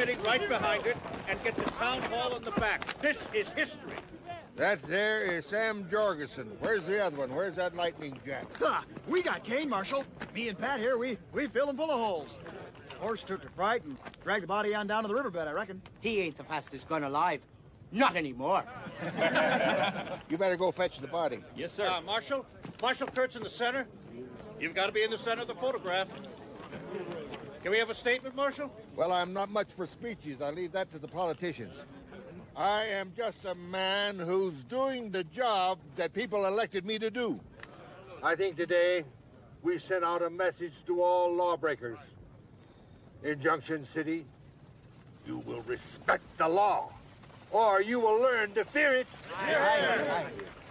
heading right behind it and get the town hall in the back. This is history. That there is Sam Jorgensen. Where's the other one? Where's that lightning jack? Ha! We got Kane, Marshal. Me and Pat here, we fill him full of holes. Horse took to fright and dragged the body on down to the riverbed, I reckon. He ain't the fastest gun alive. Not anymore. You better go fetch the body. Yes, sir. Marshal Kurt's in the center. You've got to be in the center of the photograph. Can we have a statement, Marshal? Well, I'm not much for speeches. I leave that to the politicians. I am just a man who's doing the job that people elected me to do. I think today we sent out a message to all lawbreakers. In Junction City, you will respect the law, or you will learn to fear it.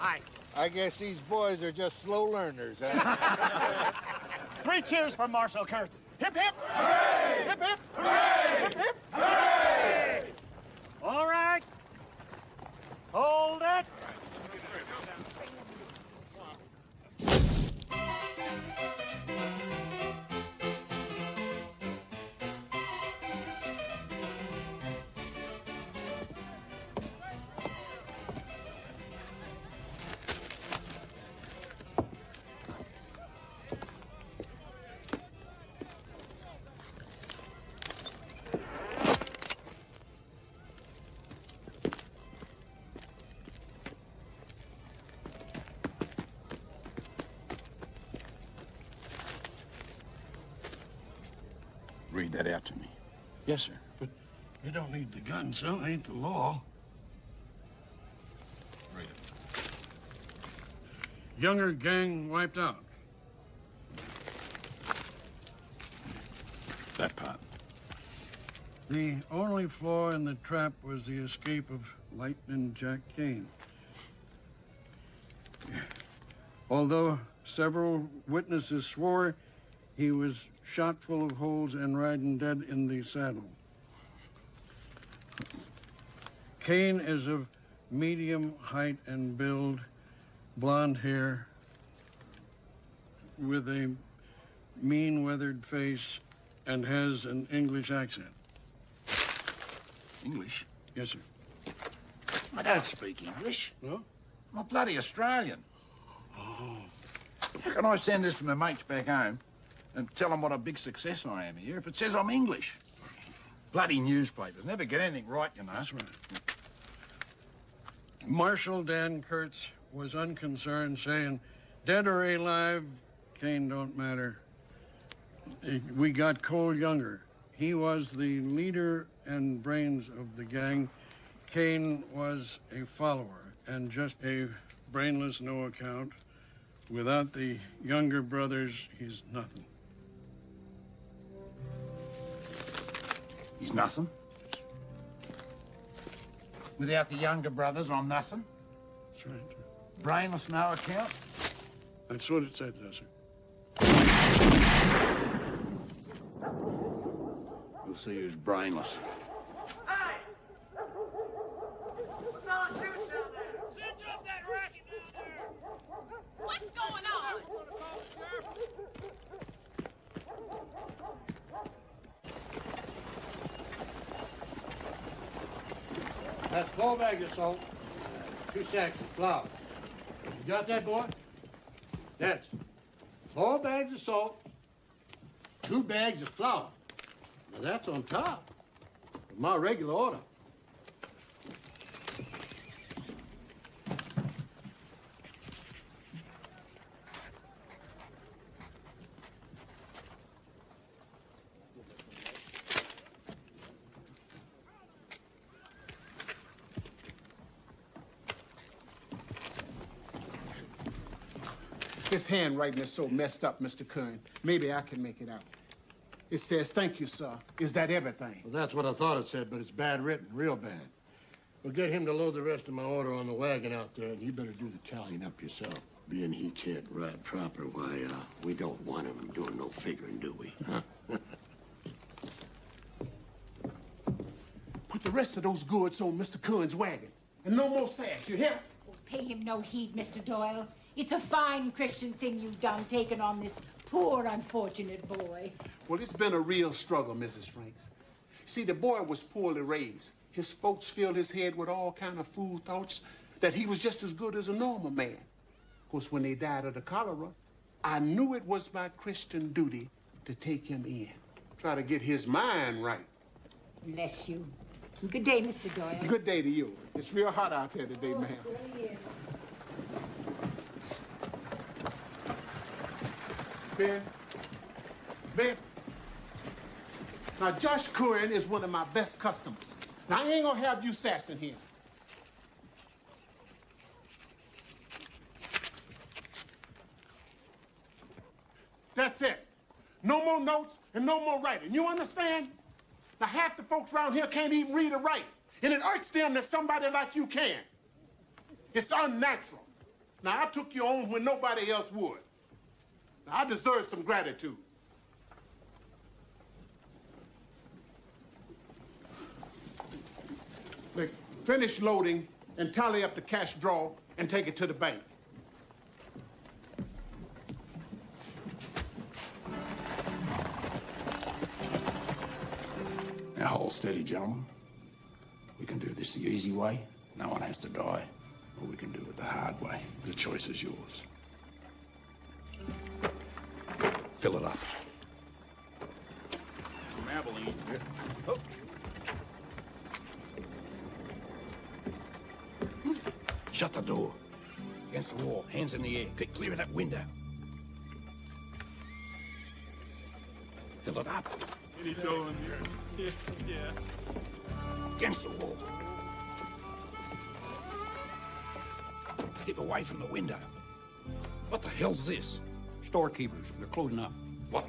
Aye. I guess these boys are just slow learners, huh? 3 cheers for Marshal Kurtz. Hip, hip! Hooray! Hip, hip! Hooray! Hip, hip! Hooray! All right. Hold it. Read that out to me. Yes, sir. But you don't need the gun, son. It ain't the law. Read it. Younger gang wiped out. That part. The only flaw in the trap was the escape of Lightning Jack Kane. Although several witnesses swore he was shot full of holes and riding dead in the saddle. Kane is of medium height and build, blonde hair, with a mean, weathered face, and has an English accent. English? Yes, sir. I don't speak English. No? I'm a bloody Australian. Oh. How can I send this to my mates back home and tell them what a big success I am here if it says I'm English? Bloody newspapers never get anything right, you know. That's right. Marshal Dan Kurtz was unconcerned, saying, dead or alive, Kane don't matter. We got Cole Younger. He was the leader and brains of the gang. Kane was a follower and just a brainless no account. Without the younger brothers, he's nothing. He's nothing? Without the younger brothers, I'm nothing? That's right, sir. Brainless no account? That's what it said, sir. We'll see who's brainless. Hey! What's all shooting down there? Send up that racket down there! What's going on? That's 4 bags of salt, 2 sacks of flour. You got that, boy? That's 4 bags of salt, 2 bags of flour. Now that's on top of my regular order. This handwriting is so messed up, Mr. Kern. Maybe I can make it out. It says, thank you, sir. Is that everything? Well, that's what I thought it said, but it's bad written, real bad. We'll get him to load the rest of my order on the wagon out there, and you better do the tallying up yourself. Being he can't ride proper, why, we don't want him doing no figuring, do we? Huh? Put the rest of those goods on Mr. Kern's wagon. And no more sass, you hear? Oh, pay him no heed, Mr. Doyle. It's a fine Christian thing you've done, taking on this poor, unfortunate boy. Well, it's been a real struggle, Mrs. Franks. See, the boy was poorly raised. His folks filled his head with all kind of fool thoughts that he was just as good as a normal man. Of course, when they died of the cholera, I knew it was my Christian duty to take him in, try to get his mind right. Bless you. Good day, Mr. Doyle. Good day to you. It's real hot out there today, ma'am. Ben. Now, Josh Curran is one of my best customers. Now, I ain't gonna have you sassing him. That's it. No more notes and no more writing. You understand? Now, half the folks around here can't even read or write. And it irks them that somebody like you can. It's unnatural. Now, I took you on when nobody else would. Now, I deserve some gratitude. Look, finish loading and tally up the cash draw and take it to the bank. Now hold steady, gentlemen. We can do this the easy way. No one has to die. Or we can do it the hard way. The choice is yours. Fill it up. From Abilene. Oh. Shut the door. Against the wall. Hands in the air. Get clear of that window. Fill it up. What are you doing here? Yeah. Against the wall. Keep away from the window. What the hell's this? Storekeepers. They're closing up. What?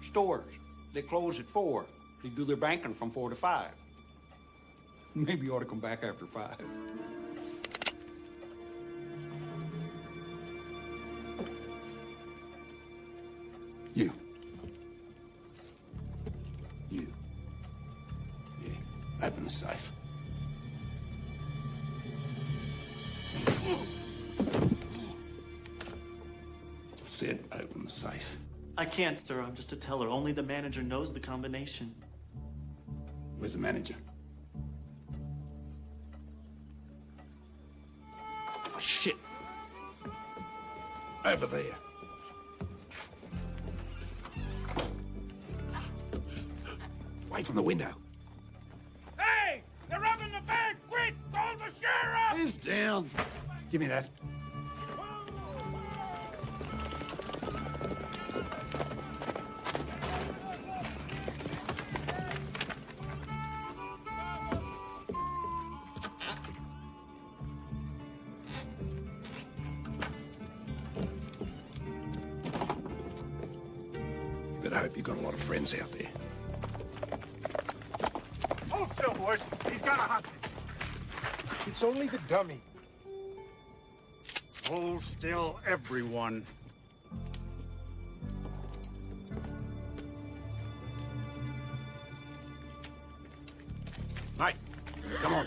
Stores. They close at 4. They do their banking from 4 to 5. Maybe you ought to come back after 5. You. You. Yeah. Open the safe. Said open the safe. I can't, sir. I'm just a teller. Only the manager knows the combination. Where's the manager? Oh, shit. Over there. Away from the window. Hey! They're robbing the bank! Quick! Call the sheriff! He's down. Give me that. You better hope you've got a lot of friends out there. Hold still, boys. He's got a hostage. It's only the dummy. Hold still, everyone. Mate, come on.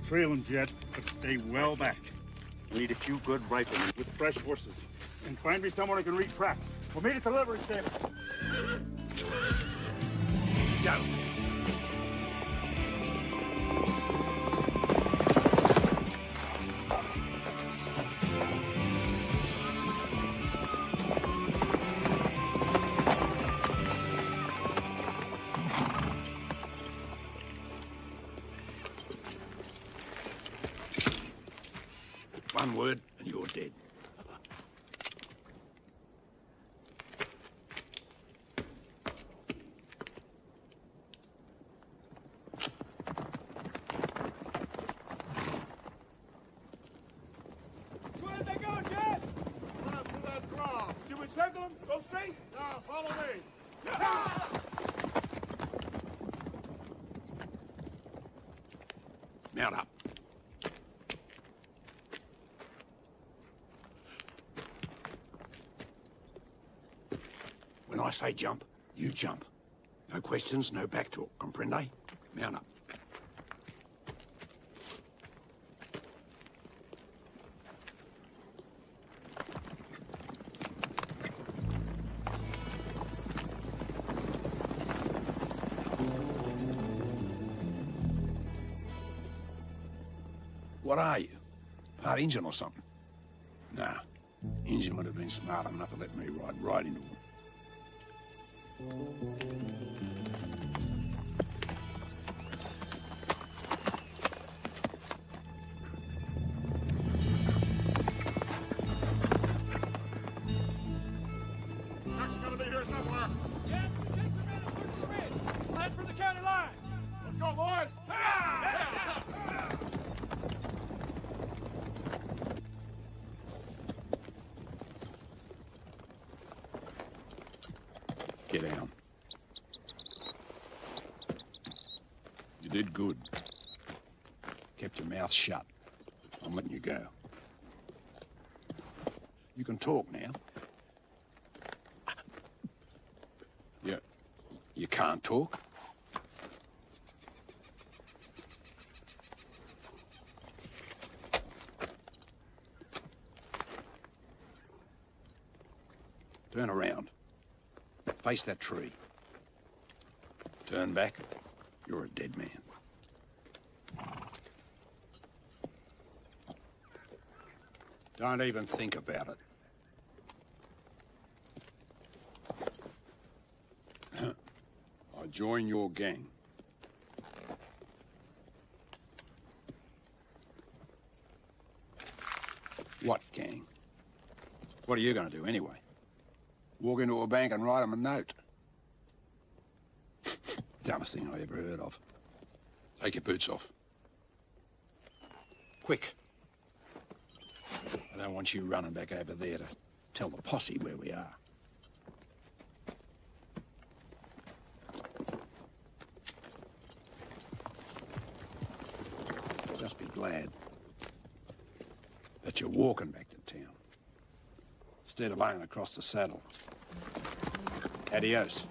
Trail him, Jet, but stay well back. We need a few good riflemen with fresh horses. And find me someone who can read tracks. We'll meet at the livery stable. Go. One word and you're dead. Where they go, Jet? Run up to that draw. Should we circle them? Go straight? No, follow me. Mount up. When I say jump, you jump. No questions, no back talk. Comprende? Mount up. What are you? Part engine or something? Nah. Engine would have been smart enough to let me ride right into him. Truck's gonna be here somewhere. Yeah, take the minute for the bridge. Head for the county line. Let's go, boys. Get down. You did good. Kept your mouth shut. I'm letting you go. You can talk now. You can't talk? Turn around. Face that tree. Turn back. You're a dead man. Don't even think about it. I join your gang. What gang? What are you going to do anyway? Walk into a bank and write them a note. Dumbest thing I ever heard of. Take your boots off. Quick. I don't want you running back over there to tell the posse where we are. Just be glad that you're walking back to town instead of laying across the saddle. Adios.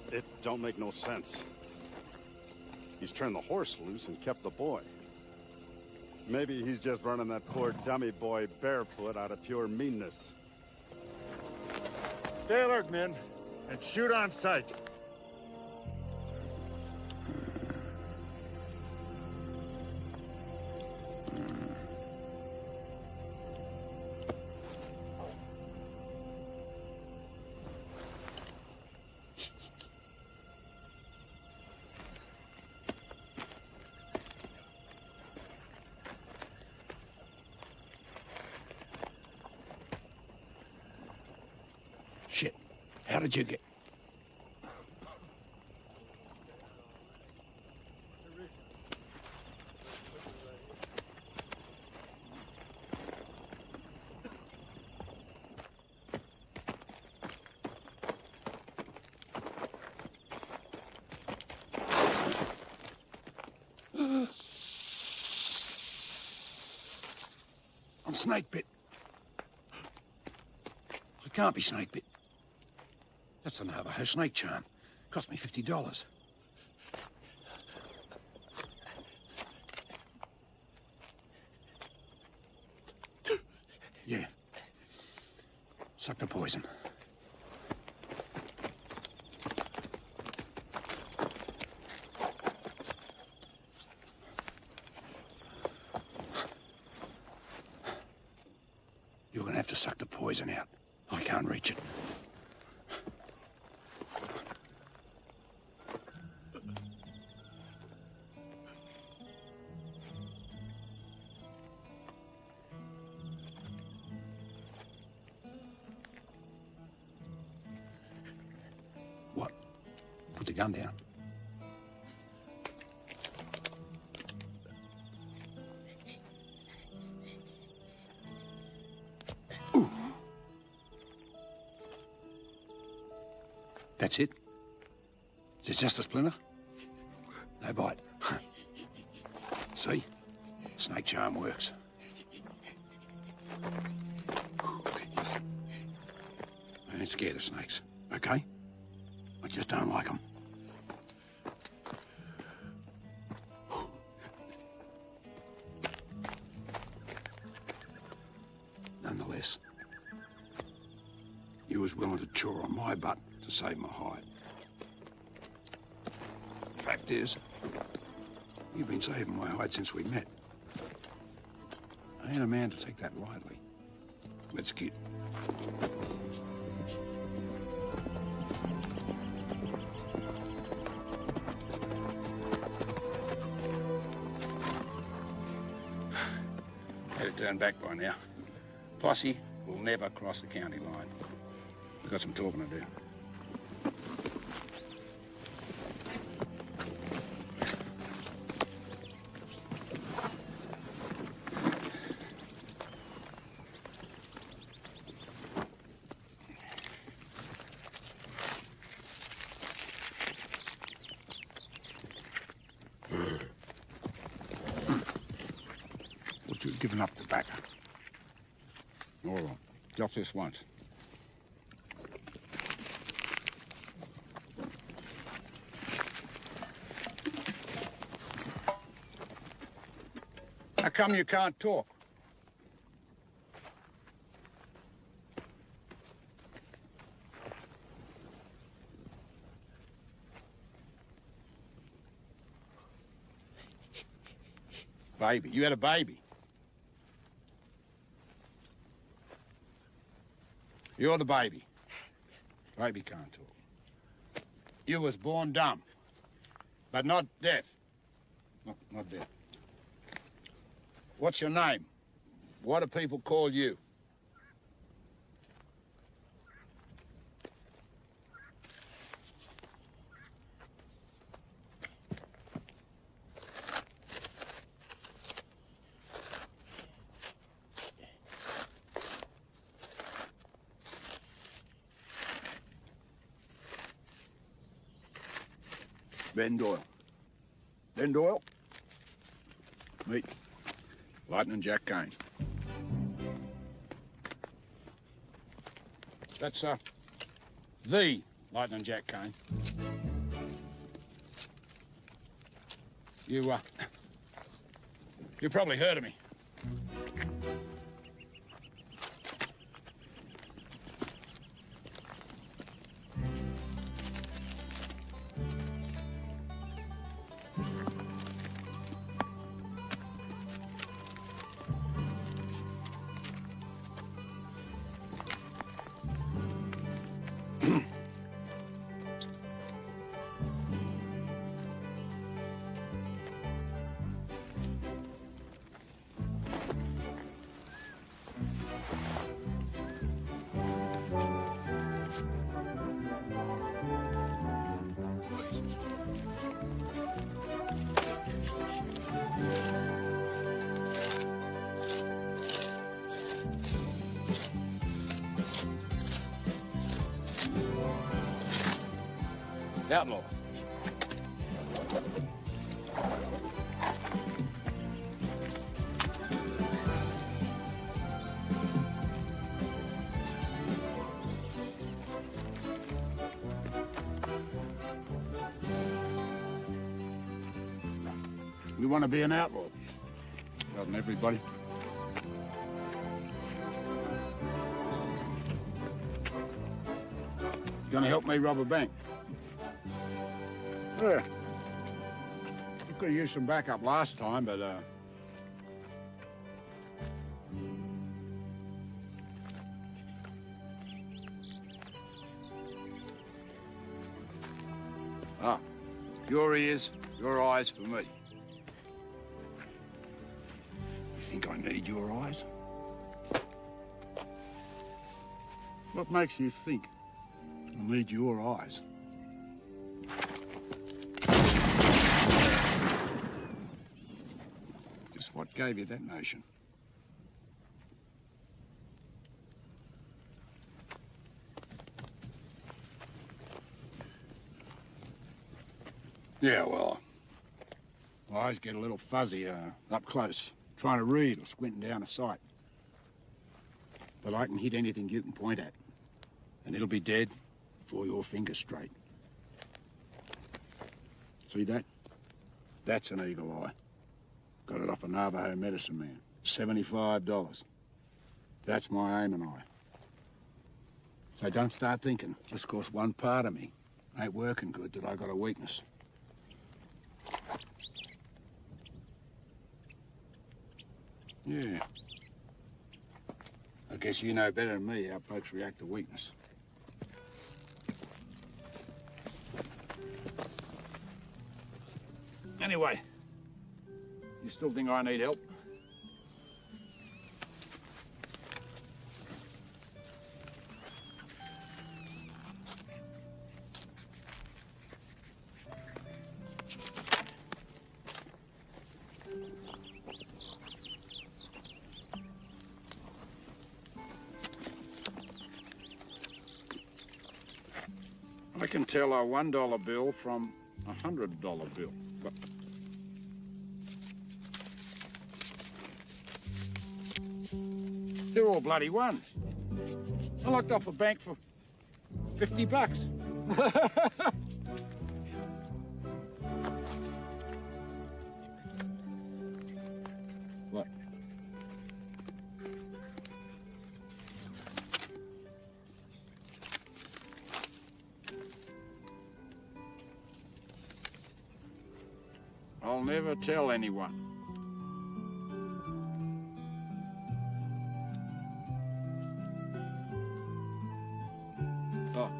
It don't make no sense. He's turned the horse loose and kept the boy. Maybe he's just running that poor dummy boy barefoot out of pure meanness. Stay alert, men, and shoot on sight. Shit. How did you get... I'm snake bit. I can't be snake bit. That's a Navajo snake charm. Cost me $50. Yeah. Suck the poison. You're gonna have to suck the poison out. I can't reach it. What? Put the gun down. That's it? It's just a splinter? No bite. See? Snake charm works. I ain't scared of snakes, okay? I just don't like them. Nonetheless, you was willing to chaw on my butt to save my hide. Fact is, you've been saving my hide since we met. I ain't a man to take that lightly. Let's get. Had it turned back by now. Posse will never cross the county line. We've got some talking to do. What you've given up tobacco. All right, just this once. How come you can't talk? Baby, you had a baby. You're the baby. Baby can't talk. You was born dumb, but not deaf. Not deaf. What's your name? What do people call you? Ben Doyle. Ben Doyle? Meet Lightning Jack Kane. That's, the Lightning Jack Kane. You probably heard of me. Outlaw. You want to be an outlaw? Doesn't everybody? Gonna help me rob a bank? Yeah. You could have used some backup last time, but, your ears, your eyes for me. You think I need your eyes? What makes you think I need your eyes? Just what gave you that notion? Yeah, well, my eyes get a little fuzzy up close, trying to read or squinting down a sight. But I can hit anything you can point at, and it'll be dead before your finger's straight. See that? That's an eagle eye. Got it off a Navajo medicine man. $75. That's my aiming eye. So don't start thinking, just 'cause one part of me ain't working good, that I got a weakness. Yeah. I guess you know better than me how folks react to weakness. Anyway, you still think I need help? I can tell a $1 bill from a $100 bill. But they're all bloody ones. I locked off a bank for $50. What? I'll never tell anyone.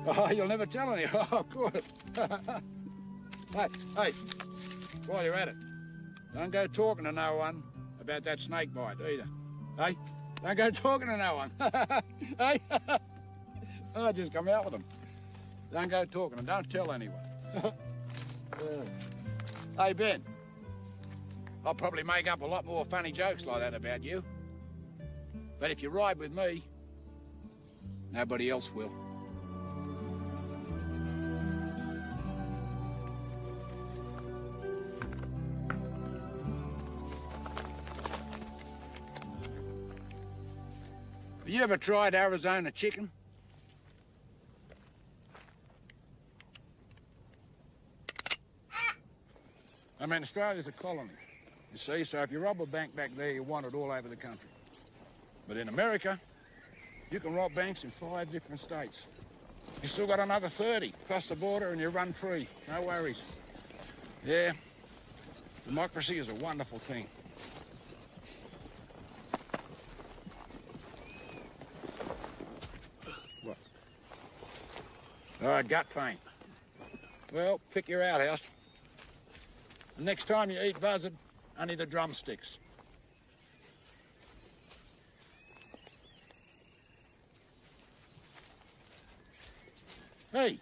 Oh, you'll never tell anyone. Oh, of course. Hey, while you're at it, don't go talking to no one about that snake bite either. Hey, don't go talking to no one. Hey, I just come out with them. Don't go talking and don't tell anyone. Hey, Ben. I'll probably make up a lot more funny jokes like that about you. But if you ride with me, nobody else will. Have you ever tried Arizona chicken? I mean, Australia's a colony. You see, so if you rob a bank back there, you want it all over the country. But in America, you can rob banks in 5 different states. You still got another 30. Cross the border and you run free. No worries. Yeah, democracy is a wonderful thing. What? All right, gut pain. Well, pick your outhouse. Next time you eat buzzard, only the drumsticks. Hey,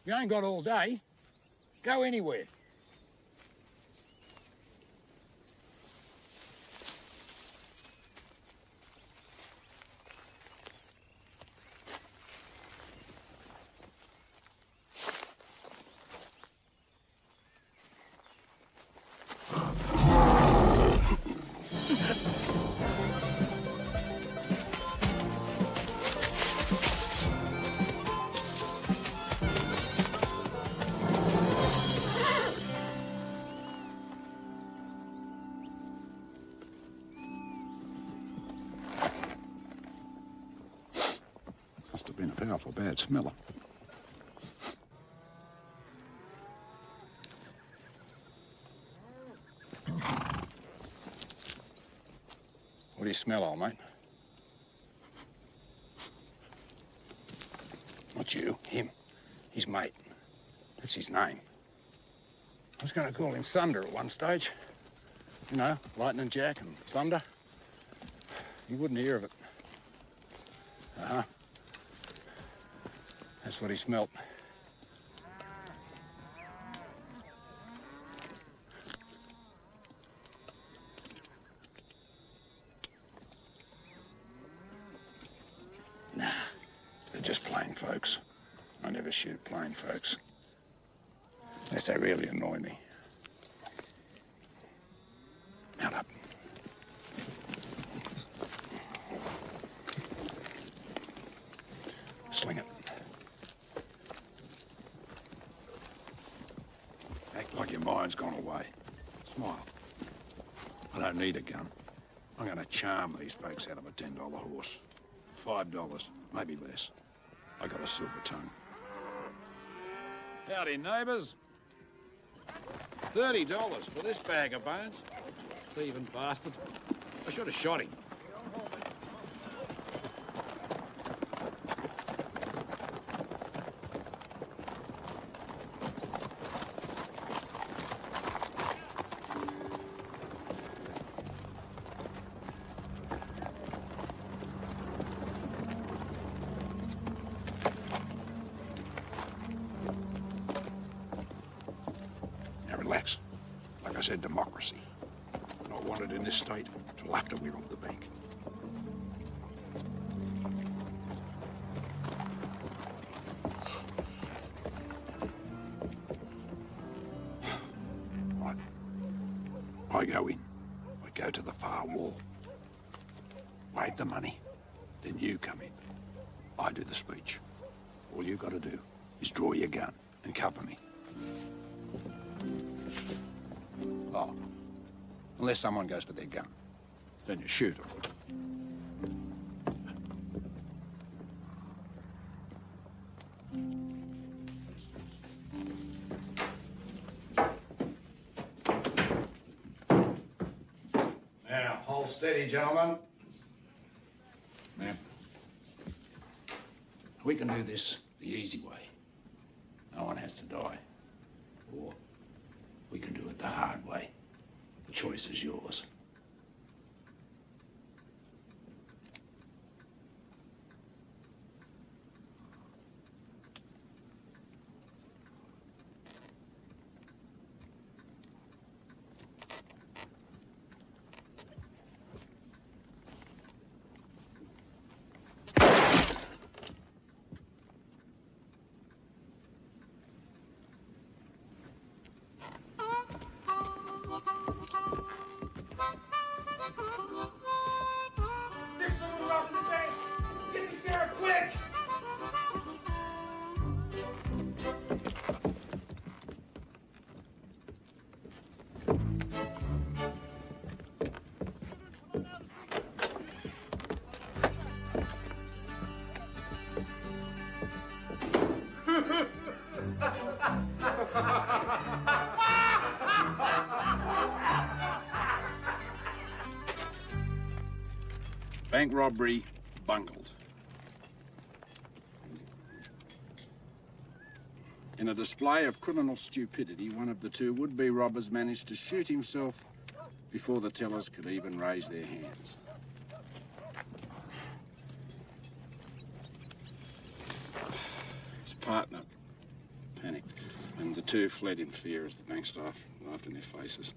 you ain't got all day. Go anywhere. Must have been a powerful bad smeller. What do you smell, old mate? Not you, him. His mate. That's his name. I was going to call him Thunder at one stage. You know, Lightning Jack and Thunder. You wouldn't hear of it. Uh-huh. That's what he smelt. Nah, they're just plain folks. I never shoot plain folks. Unless they really annoy me. Mount up. Sling it. Act like your mind's gone away. Smile. I don't need a gun. I'm going to charm these folks out of a $10 horse. $5, maybe less. I got a silver tongue. Howdy, neighbours. $30 for this bag of bones. Thieving bastard. I should have shot him. Relax. Like I said, democracy. Not wanted in this state till after we rob the bank. I go in. I go to the far wall. Wave the money. Then you come in. I do the speech. All you got to do is draw your gun and cover me. Oh, unless someone goes for their gun, then you shoot them. Now, hold steady, gentlemen. Now, we can do this the easy way. No one has to die. Or we can do it the hard way. The choice is yours. Bank robbery bungled. In a display of criminal stupidity, one of the two would-be robbers managed to shoot himself before the tellers could even raise their hands. His partner panicked, and the two fled in fear as the bank staff laughed in their faces.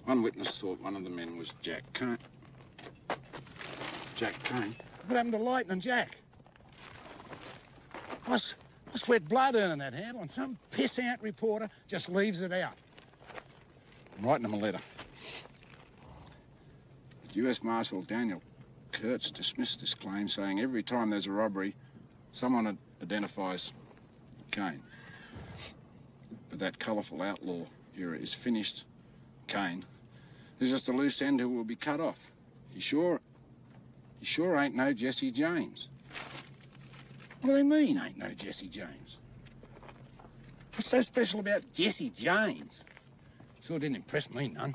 One witness thought one of the men was Jack Kane. Jack Kane? What happened to Lightning Jack? I sweat blood earning that handle, and some piss-out reporter just leaves it out. I'm writing him a letter. But U.S. Marshal Daniel Kurtz dismissed this claim, saying every time there's a robbery, someone identifies Kane. But that colourful outlaw era is finished. Kane is just a loose end who will be cut off. He sure ain't no Jesse James. What do they mean, ain't no Jesse James? What's so special about Jesse James? Sure didn't impress me none.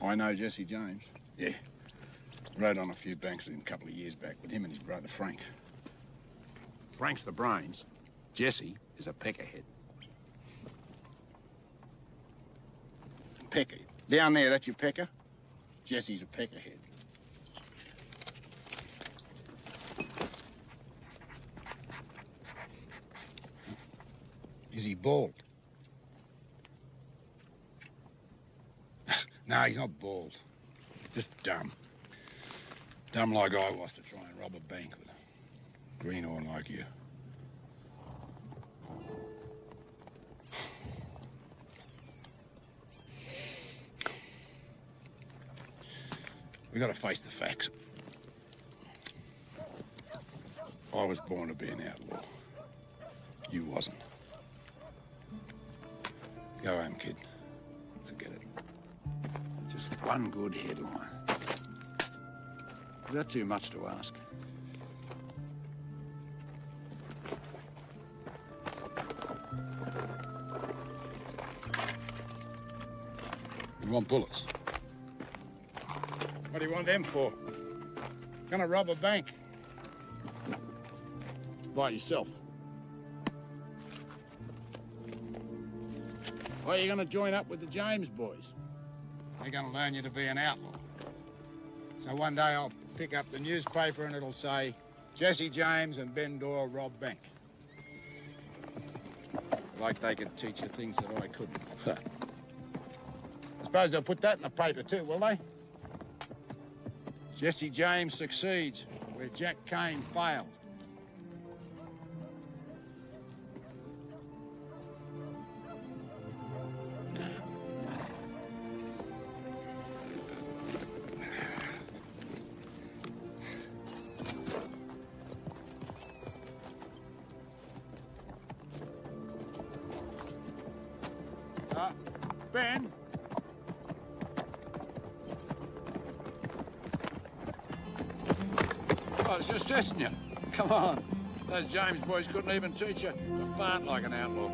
I know Jesse James. Yeah. Rode on a few banks with him a couple of years back with him and his brother Frank. Frank's the brains. Jesse is a peckerhead. Pecker. Down there, that's your pecker? Jesse's a peckerhead. Is he bald? No, he's not bald. Just dumb. Dumb like I was to try and rob a bank with a greenhorn like you. We gotta face the facts. I was born to be an outlaw. You wasn't. Go home, kid. Forget it. Just one good headline. Is that too much to ask? You want bullets? What do you want them for? Gonna rob a bank. By yourself. Or are you gonna join up with the James boys? They're gonna learn you to be an outlaw. So one day I'll pick up the newspaper and it'll say, Jesse James and Ben Doyle rob bank. Like they could teach you things that I couldn't. I suppose they'll put that in the paper too, will they? Jesse James succeeds where Jack Kane failed. Ben? I was just testing you. Come on. Those James boys couldn't even teach you to fart like an outlaw.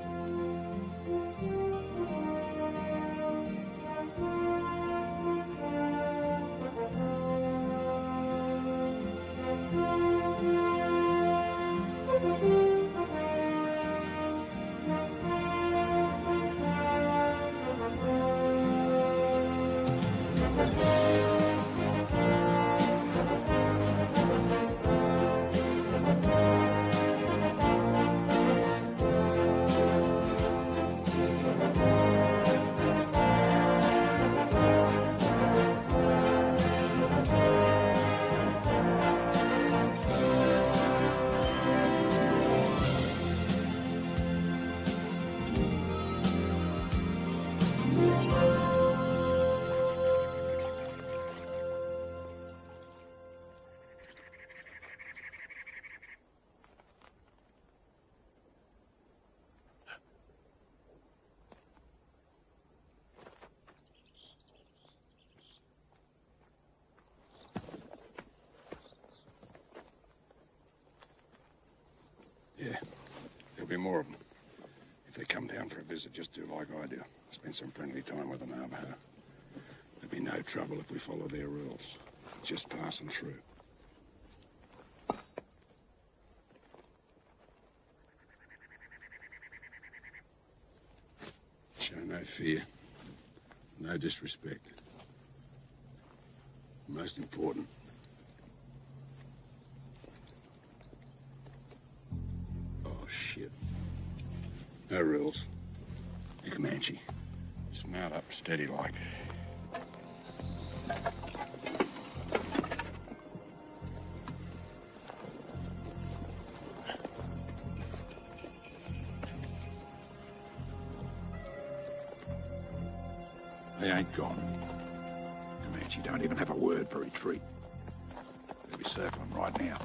Yeah, there'll be more of them. If they come down for a visit, just do like I do. Spend some friendly time with the Navajo. There'll be no trouble if we follow their rules. Just passing through. Show no fear, no disrespect. Most important, shit. No rules. You Comanche. Just mount up steady like. They ain't gone. Comanche don't even have a word for retreat. They'll be circling right now.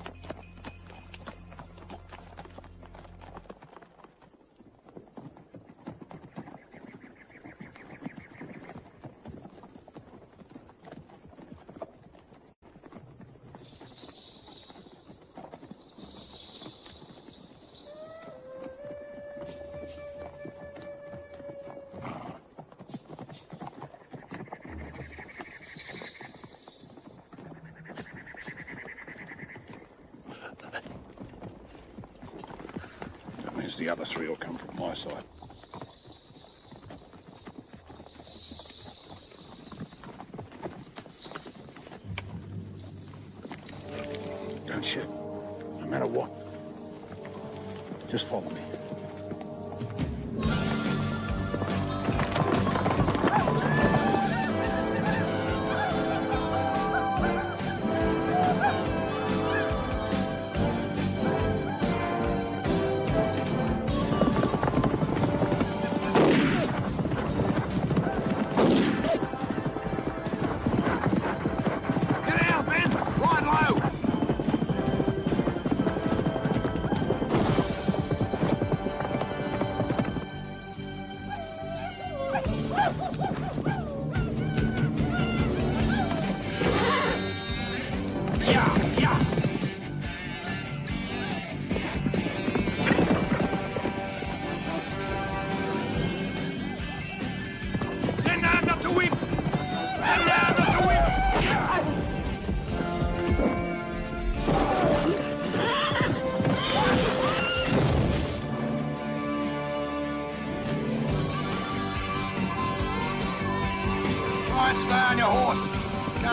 The other three will come from my side. Don't shoot, no matter what. Just follow me.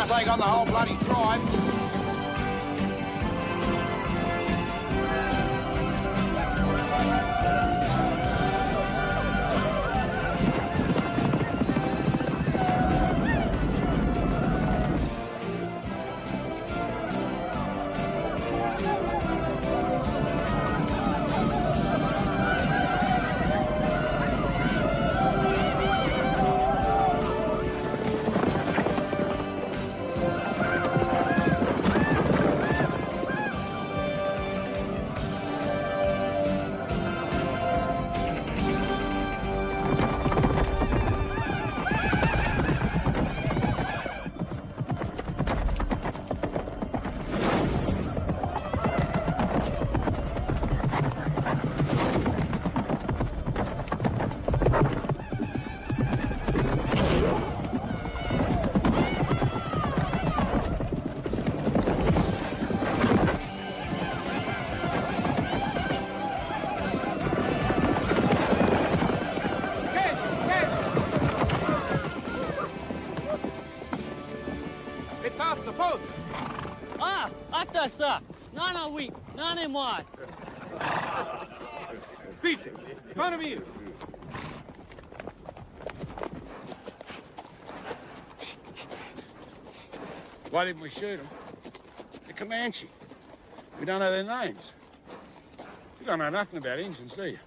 Can't take on the whole bloody tribe. ça. Non, oui. Non, et moi. Vite! Front of you! Why didn't we shoot them? The Comanche. We don't know their names. You don't know nothing about Indians, do you?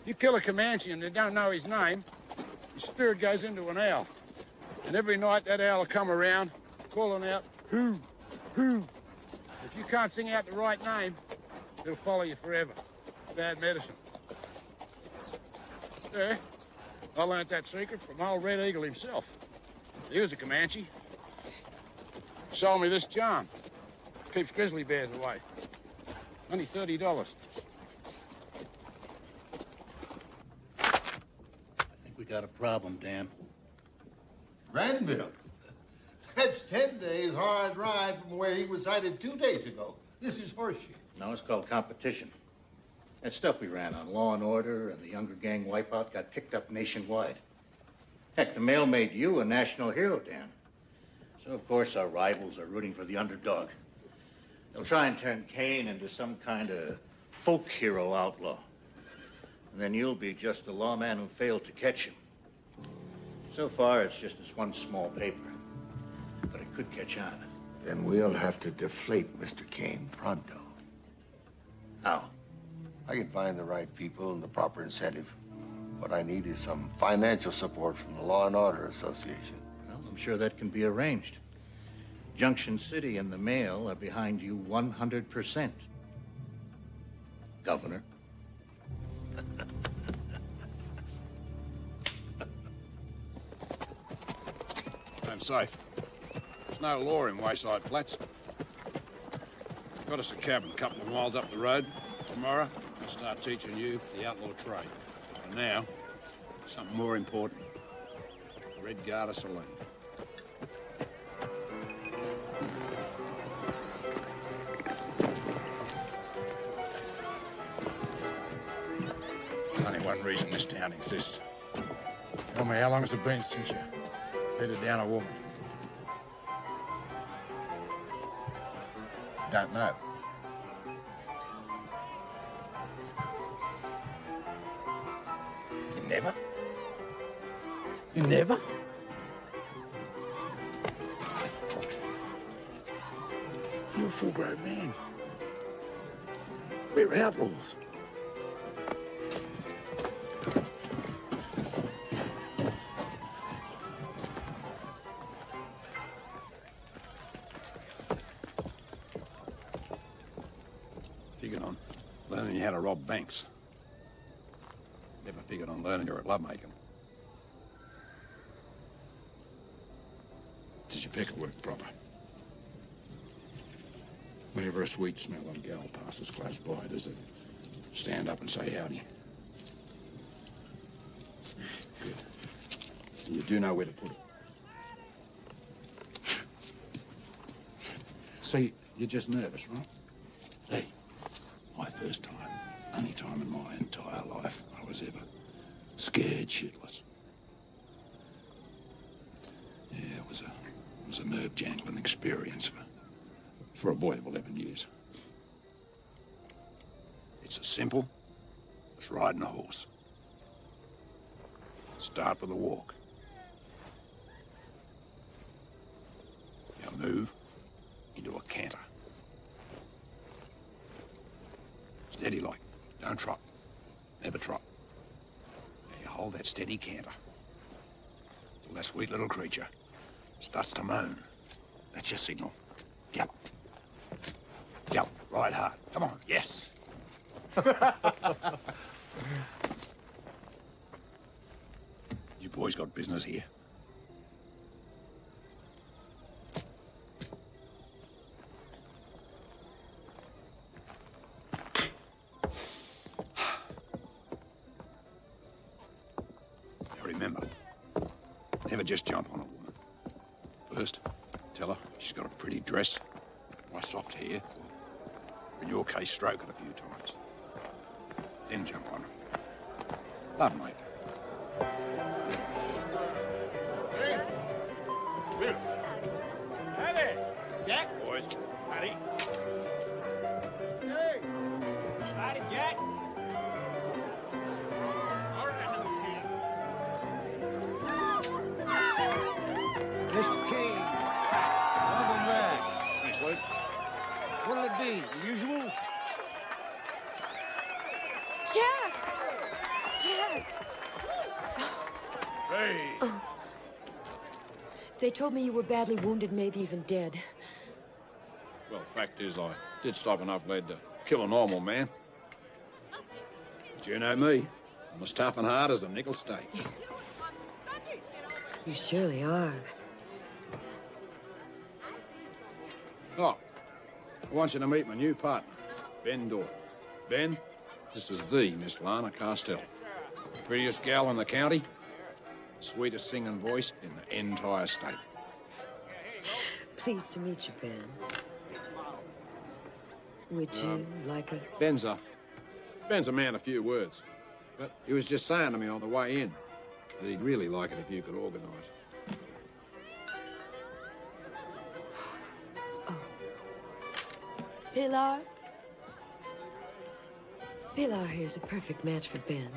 You kill a Comanche and you don't know his name, his spirit goes into an owl. And every night that owl will come around, calling out, who, who. If you can't sing out the right name, it'll follow you forever. Bad medicine. Yeah, I learned that secret from old Red Eagle himself. He was a Comanche. Sold me this charm. Keeps grizzly bears away. Only $30. I think we got a problem, Dan. Granville? That's 10 days hard ride from where he was sighted 2 days ago. This is horseshit. No, it's called competition. That stuff we ran on Law and Order and the Younger Gang wipeout got picked up nationwide. Heck, the mail made you a national hero, Dan. So, of course, our rivals are rooting for the underdog. They'll try and turn Kane into some kind of folk hero outlaw. And then you'll be just the lawman who failed to catch him. So far, it's just this one small paper. But it could catch on. Then we'll have to deflate Mr. Kane pronto. How? I can find the right people and the proper incentive. What I need is some financial support from the Law and Order Association. Well, I'm sure that can be arranged. Junction City and the Mail are behind you 100%. Governor. I'm safe. There's no law in Wayside Flats. Got us a cabin a couple of miles up the road. Tomorrow, I'll start teaching you the outlaw trade. And now, something more important. Red Garter Saloon. Only one reason this town exists. Tell me, how long has it been since you bedded down a woman? Don't know. You never? You never? You're a full-grown man. We're outlaws. Figured on learning how to rob banks. Never figured on learning you're at lovemaking. Does your pecker work proper? Whenever a sweet-smelling gal passes close by, does it stand up and say howdy? Good. And you do know where to put it. See, you're just nervous, right? Hey, my first time, only time in my entire life I was ever scared shitless. Yeah, it was a It was a nerve-jangling experience for a boy of 11 years. It's as simple as riding a horse. Start with a walk. You move into a canter. Steady like. Don't trot. Never trot. Now you hold that steady canter till that sweet little creature starts to moan. That's your signal. Gallop. Gallop. Ride hard. Come on. Yes. You boys got business here? Now remember, never just jump on a woman. First, tell her she's got a pretty dress, nice soft hair, or in your case, stroke it a few times. Then jump on her. Love make. Hi there. Jack? Boys. Howdy. Hey. Howdy, Jack. Mr. King, welcome back. Thanks, Luke. What'll it be? The usual? Jack! Jack! Hey! Oh. They told me you were badly wounded, maybe even dead. Well, the fact is, I did stop enough lead to kill a normal man. But you know me. I'm as tough and hard as a nickel stake. You surely are. Oh, I want you to meet my new partner, Ben Doyle. Ben, this is the Miss Lana Castell. Prettiest gal in the county, sweetest singing voice in the entire state. Pleased to meet you, Ben. Would you like a... Ben's a man of few words. But he was just saying to me on the way in that he'd really like it if you could organise. Pilar? Pilar here's a perfect match for Ben.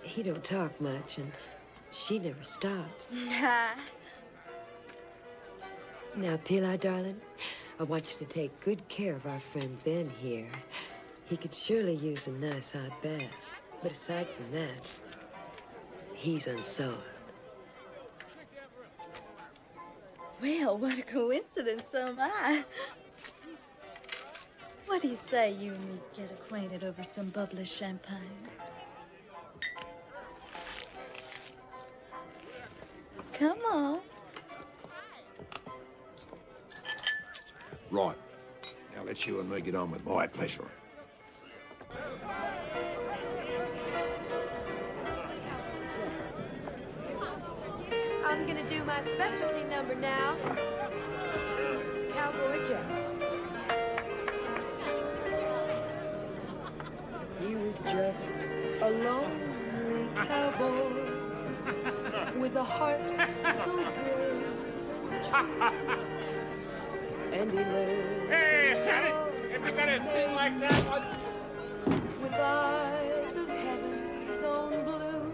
He don't talk much, and she never stops. Now, Pilar, darling, I want you to take good care of our friend Ben here. He could surely use a nice hot bath. But aside from that, he's unsolved. Well, what a coincidence, so am I. What do you say you and me get acquainted over some bubbly champagne? Come on. Right. Now let you and me get on with my pleasure. I'm gonna do my specialty number now. Cowboy Jack. He was just a lonely cowboy with a heart so brave. And he learned. Hey, Sonny, if you're gonna sing like that, with eyes of heaven's own blue,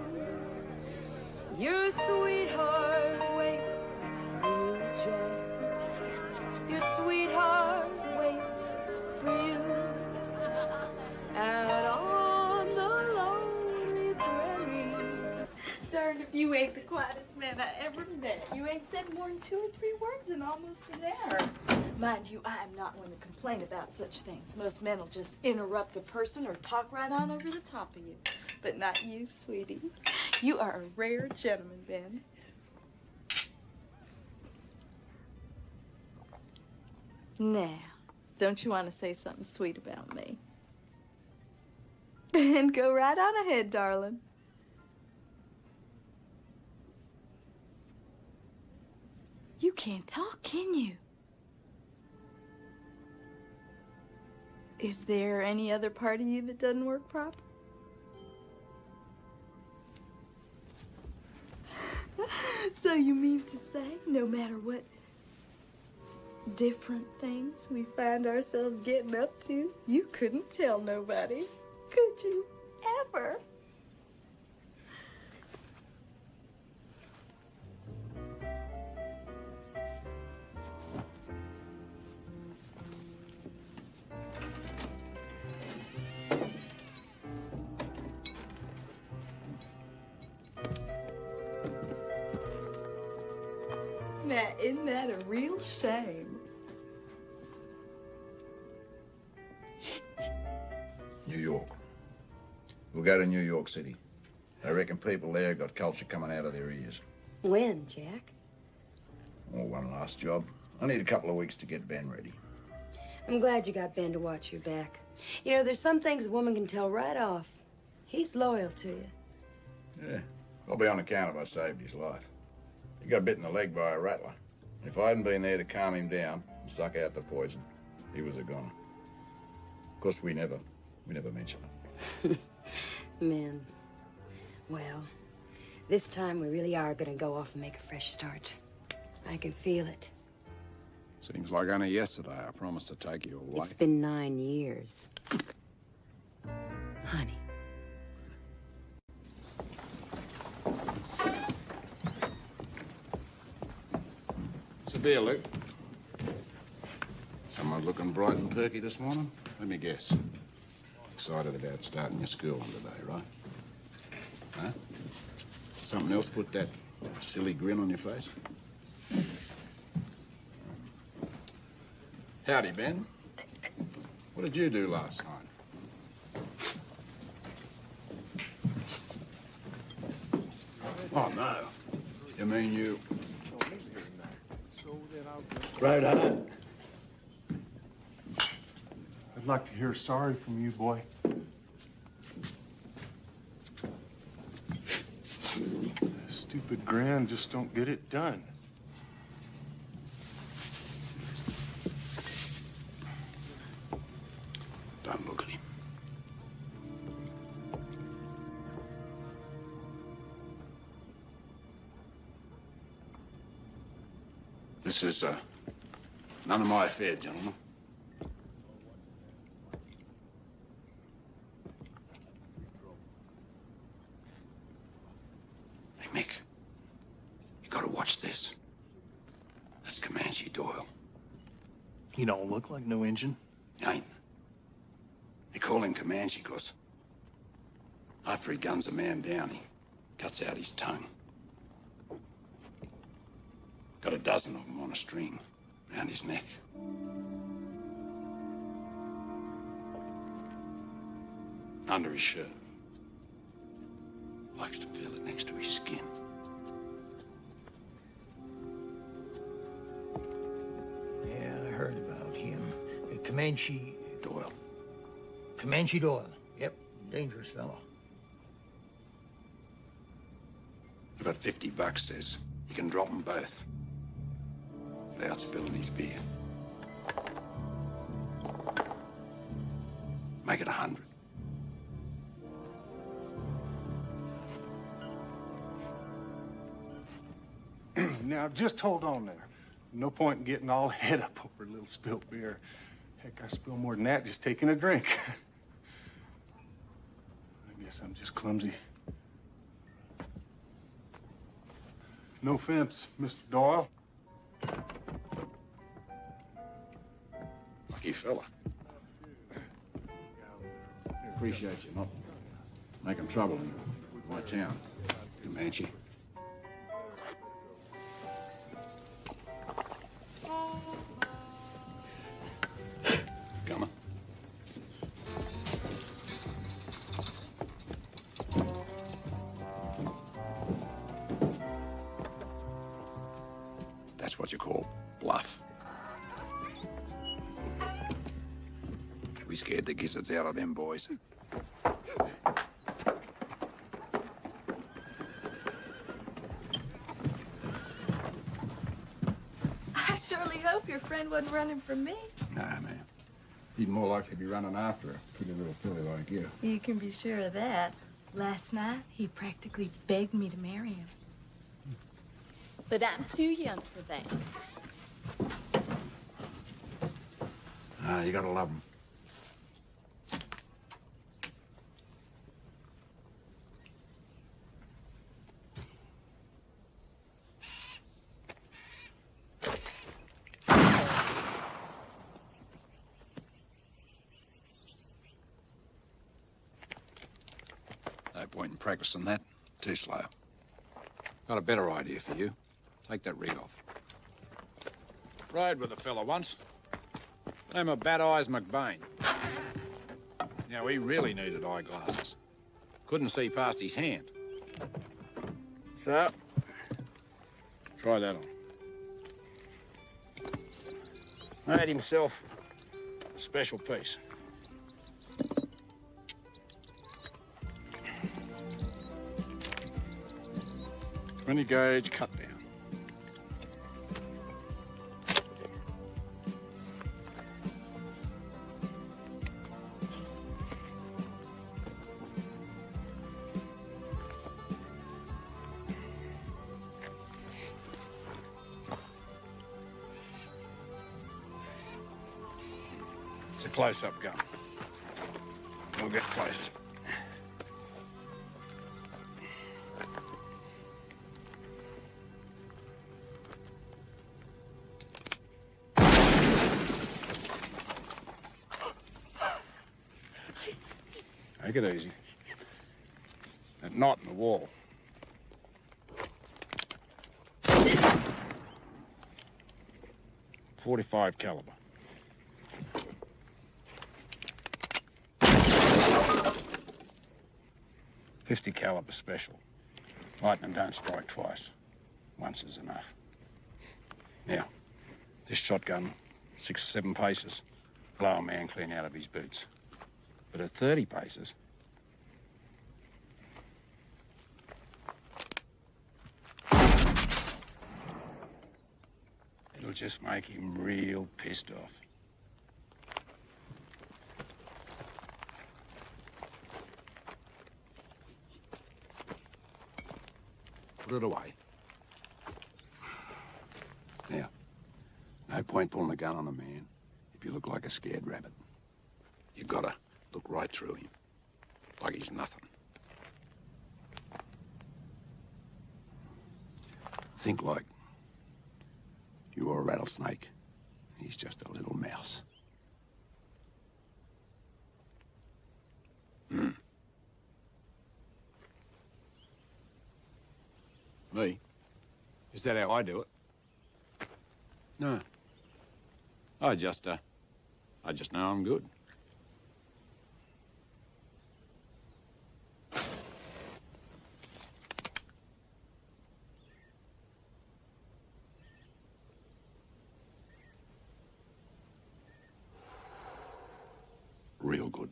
your sweetheart waits for you, Jack. Your sweetheart waits for you out on the lonely prairie. Darned if you ain't the quietest man I ever met. You ain't said more than 2 or 3 words in almost an hour. Mind you, I am not one to complain about such things. Most men will just interrupt a person or talk right on over the top of you. But not you, sweetie. You are a rare gentleman, Ben. Now, don't you want to say something sweet about me? Ben, go right on ahead, darling. You can't talk, can you? Is there any other part of you that doesn't work proper? So you mean to say, no matter what different things we find ourselves getting up to. You couldn't tell nobody, could you? Ever. Now, isn't that a real shame? New York. We'll go to New York City. I reckon people there got culture coming out of their ears. When, Jack? Oh, one last job. I need a couple of weeks to get Ben ready. I'm glad you got Ben to watch your back. You know, there's some things a woman can tell right off. He's loyal to you. Yeah, I'll be on account if I saved his life. He got bit in the leg by a rattler. If I hadn't been there to calm him down and suck out the poison, he was a goner. Of course, we never mention it. Men. Well, this time we really are gonna go off and make a fresh start. I can feel it. Seems like only yesterday I promised to take you away. It's been 9 years. Honey. What's the deal, Luke? Someone looking bright and perky this morning? Let me guess. Excited about starting your school on today, right? Huh? Something else put that silly grin on your face? Howdy, Ben. What did you do last night? Oh, no. You mean you... Right on. I'd like to hear sorry from you, boy. Stupid grin just don't get it done. Don't look at him. This is, none of my affair, gentlemen. Hey, Mick. You gotta watch this. That's Comanche Doyle. He don't look like no Injun. He ain't. They call him Comanche because after he guns a man down, he cuts out his tongue. Got a dozen of them on a string around his neck. Under his shirt. Likes to feel it next to his skin. Yeah, I heard about him. Comanche Doyle. Comanche Doyle. Yep, dangerous fellow. About $50, says. You can drop them both. Without spilling his beer. Make it 100. Now, just hold on there. No point in getting all head up over a little spilt beer. Heck, I spill more than that just taking a drink. I guess I'm just clumsy. No offense, Mr. Doyle. Lucky fella. Appreciate you not making trouble in my town, Comanche. Come on. That's what you call bluff. We scared the gizzards out of them boys. I surely hope your friend wasn't running from me. Nah, man. He'd more likely be running after a pretty little filly like you. You can be sure of that. Last night, he practically begged me to marry him. But I'm too young for that. You gotta love them. No point in practicing that. Too slow. Got a better idea for you. Take that rig off. Rode with a fella once. Name of Bad Eyes McBain. Now, he really needed eyeglasses. Couldn't see past his hand. So, try that on. Made himself a special piece. Twenty gauge cut down. It's a close-up gun. We'll get close. Take it easy. That knot in the wall. .45 caliber. .50 caliber special. Lightning don't strike twice. Once is enough. Now, this shotgun, 6 or 7 paces, blow a man clean out of his boots. But at 30 paces, it'll just make him real pissed off. Put it away. Now, no point pulling a gun on a man if you look like a scared rabbit. You gotta look right through him, like he's nothing. Think like you're a rattlesnake. He's just a little mouse. Me? Is that how I do it? No. I just know I'm good. Real good.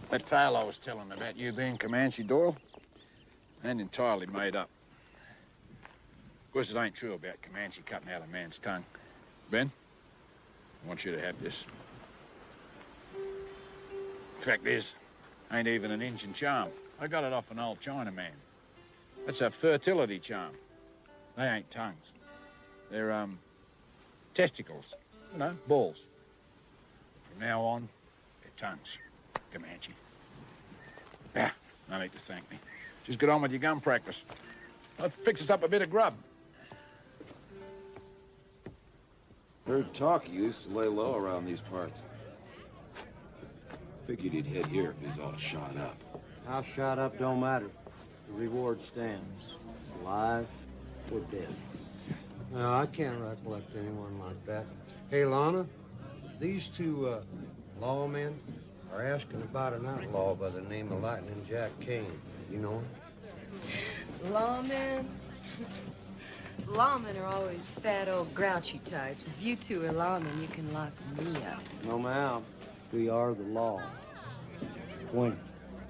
That tale I was telling about you being Comanche Doyle ain't entirely made up. Of course, it ain't true about Comanche cutting out a man's tongue. Ben, I want you to have this. Fact is, ain't even an Injun charm. I got it off an old Chinaman. That's a fertility charm. They ain't tongues. They're, testicles. You know, balls. From now on, they're tongues. Comanche. Ah, no need to thank me. Just get on with your gun practice. Let's fix us up a bit of grub. Heard talk you used to lay low around these parts. Figured he'd head here if he's all shot up. How shot up don't matter. The reward stands. Alive or dead. No, I can't recollect anyone like that. Hey, Lana, these two lawmen are asking about an outlaw by the name of Lightning Jack Kane. You know him? Lawmen? Lawmen are always fat, old, grouchy types. If you two are lawmen, you can lock me up. No, ma'am. We are the law. Appointed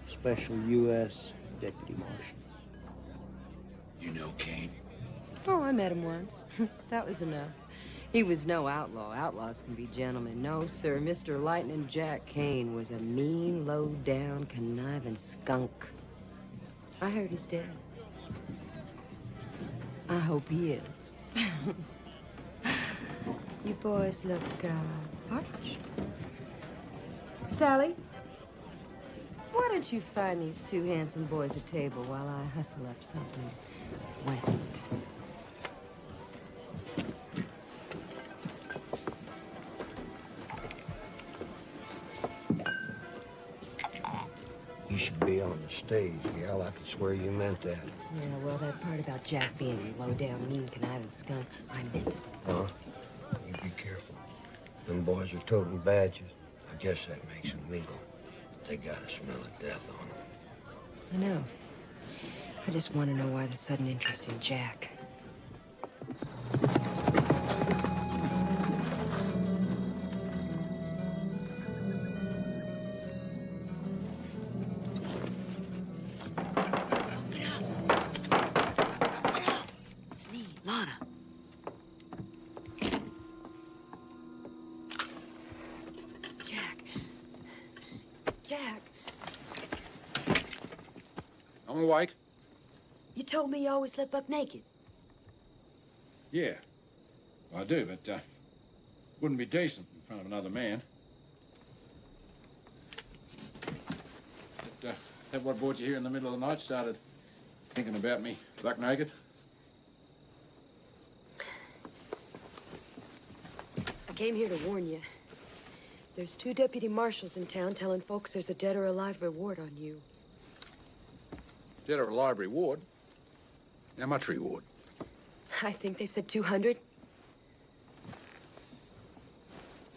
Special U.S. Deputy Marshals. You know Kane? Oh, I met him once. That was enough. He was no outlaw. Outlaws can be gentlemen. No, sir. Mr. Lightning Jack Kane was a mean, low-down, conniving skunk. I heard he's dead. I hope he is. You boys look, parched. Sally, why don't you find these two handsome boys a table while I hustle up something wet? You should be on the stage, gal. I could swear you meant that. Yeah, well, that part about Jack being a low-down, mean, conniving skunk, I meant it. Huh? You be careful. Them boys are toting badges. I guess that makes them legal. They got a smell of death on them. I know. I just want to know why the sudden interest in Jack. I'm awake. You told me you always slept buck naked. Yeah, I do, but wouldn't be decent in front of another man. But, that what brought you here in the middle of the night? Started thinking about me buck naked? I came here to warn you. There's 2 deputy marshals in town telling folks there's a dead or alive reward on you. Dead or alive reward? How much reward? I think they said 200.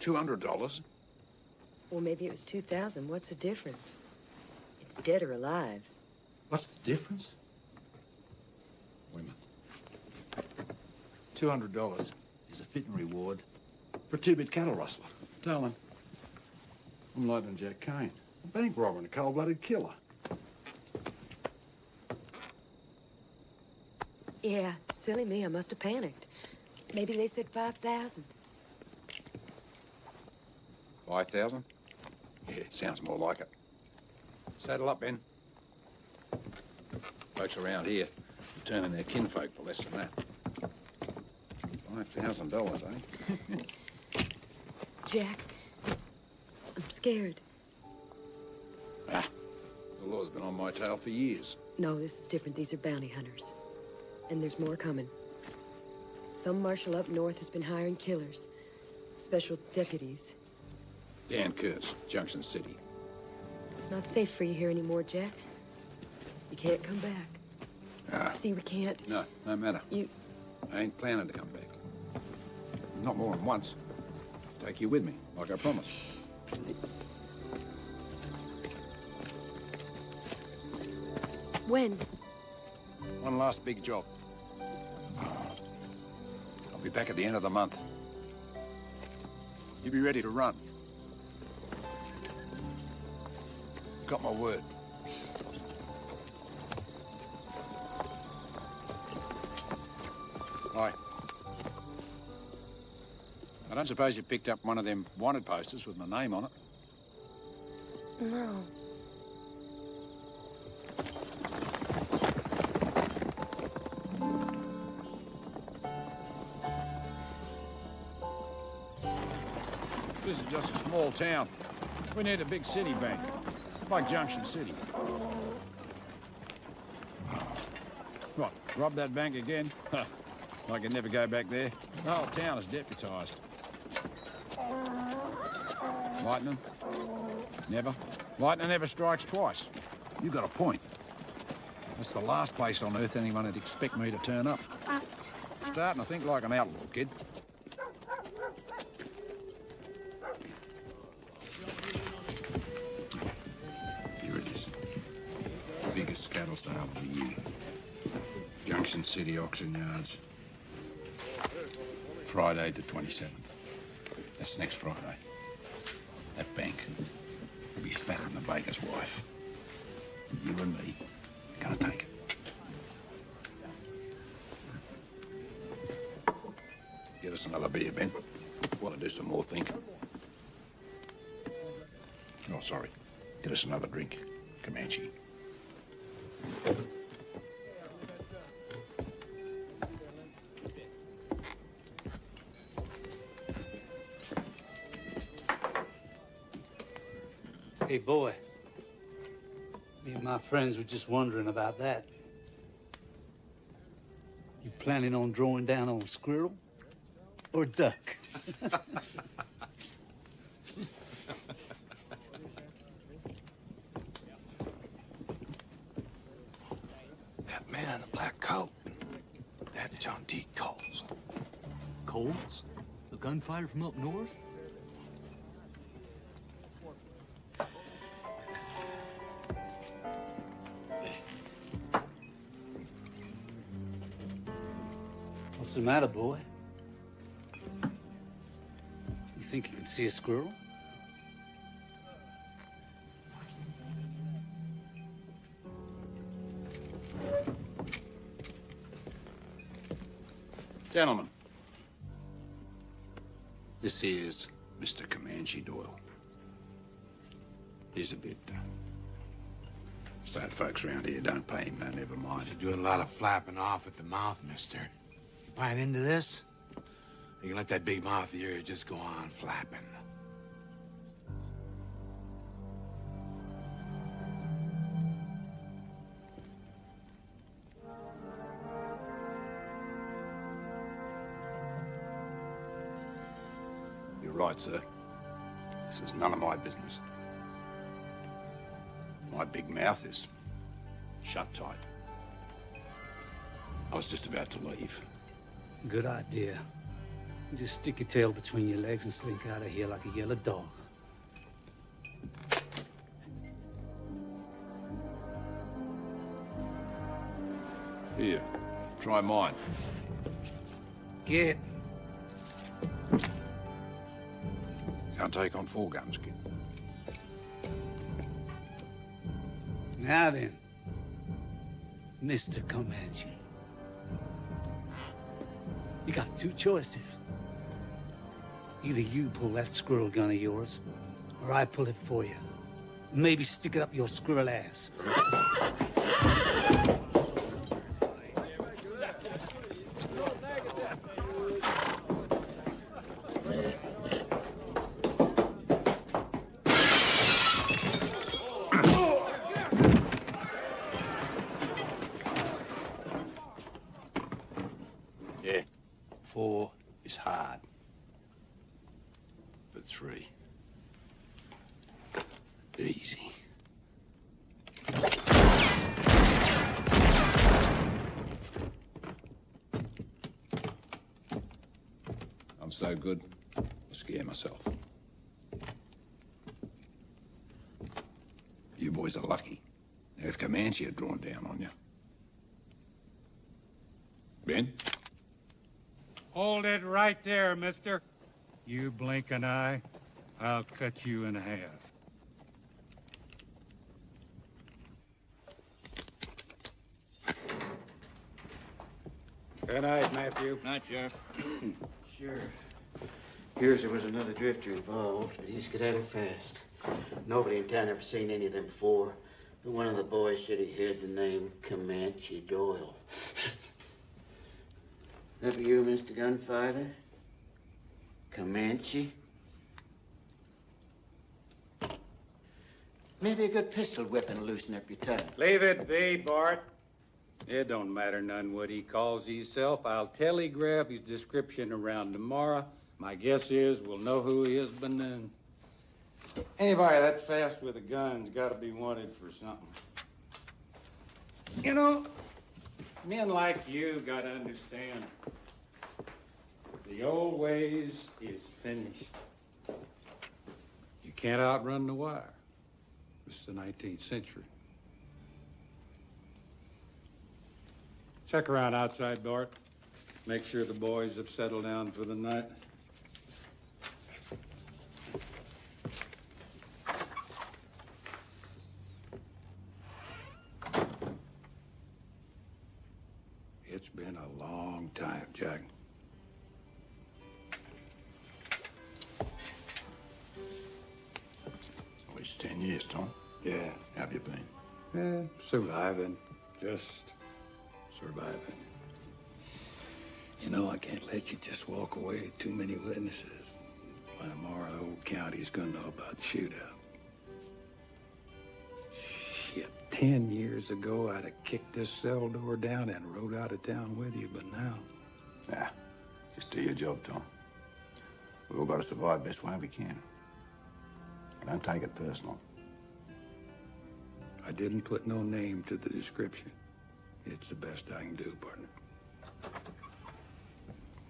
$200? Or maybe it was 2,000. What's the difference? It's dead or alive. What's the difference? Women. $200 is a fitting reward for a 2-bit cattle rustler. Darling, I'm Lightning Jack Kane, a bank robber and a cold-blooded killer. Yeah, silly me, I must have panicked. Maybe they said 5,000. 5,000? Yeah, sounds more like it. Saddle up, Ben. Folks around here returning their kinfolk for less than that. $5,000, eh? Jack, I'm scared. Ah, the law's been on my tail for years. No, this is different. These are bounty hunters. And there's more coming. Some marshal up north has been hiring killers. Special deputies. Dan Kurtz, Junction City. It's not safe for you here anymore, Jack. You can't come back. Ah. See, we can't. No, no matter. You... I ain't planning to come back. Not more than once. Take you with me, like I promised. When? One last big job. I'll be back at the end of the month. You be ready to run. Got my word. Hi. I don't suppose you picked up one of them wanted posters with my name on it? No. This is just a small town. We need a big city bank, like Junction City. What, rob that bank again? I can never go back there. The whole town is deputized. Lightning? Never. Lightning never strikes twice. You got a point. That's the last place on earth anyone would expect me to turn up. Starting to think like an outlaw, kid. Here it is. The biggest cattle sale of the year. Junction City auction yards. Friday the 27th. That's next Friday. That bank will be fatter than the baker's wife. You and me are gonna take it. Get us another beer, Ben. Want to do some more thinking? Oh, sorry. Get us another drink, Comanche. Hey, boy. Me and my friends were just wondering about that. You planning on drawing down on squirrel or duck? That man in the black coat. That's John D. Coles. Coles? The gunfighter from up north? What's the matter, boy? You think you can see a squirrel? Gentlemen, this is Mr. Comanche Doyle. He's a bit sad folks around here don't pay him, no, never mind. You're doing a lot of flapping off at the mouth, mister. Buying into this? You can let that big mouth of yours just go on flapping. You're right, sir. This is none of my business. My big mouth is shut tight. I was just about to leave. Good idea. Just stick your tail between your legs and slink out of here like a yellow dog. Here, try mine. Get. Can't take on 4 guns, kid. Now then, Mr. Comanche. You got 2 choices. Either you pull that squirrel gun of yours, or I pull it for you. Maybe stick it up your squirrel ass. Yeah, 4 is hard. But 3, easy. I'm so good, I scare myself. You boys are lucky. If Comanche had drawn down on you. Ben? Hold it right there, mister. You blink an eye, I'll cut you in half. Good night, Matthew. Night, Sheriff. Sure. Here's there was another drifter involved, but he's skedaddled fast. Nobody in town ever seen any of them before. But one of the boys said he heard the name Comanche Doyle. That be you, Mr. Gunfighter? Comanche? Maybe a good pistol whipping will loosen up your tongue. Leave it be, Bart. It don't matter none what he calls himself. I'll telegraph his description around tomorrow. My guess is we'll know who he is by noon. Anybody that fast with a gun's got to be wanted for something. You know, men like you got to understand. The old ways is finished. You can't outrun the wire. It's the 19th century. Check around outside, Bart. Make sure the boys have settled down for the night. It's been a long time, Jack. It's 10 years, Tom. Yeah. How have you been? Surviving. Just surviving. You know, I can't let you just walk away. Too many witnesses. By tomorrow, the whole county's gonna know about the shootout. Shit, 10 years ago, I'd have kicked this cell door down and rode out of town with you, but now... Yeah, just do your job, Tom. We all got to survive best way we can. Don't take it personal. I didn't put no name to the description. It's the best I can do, partner.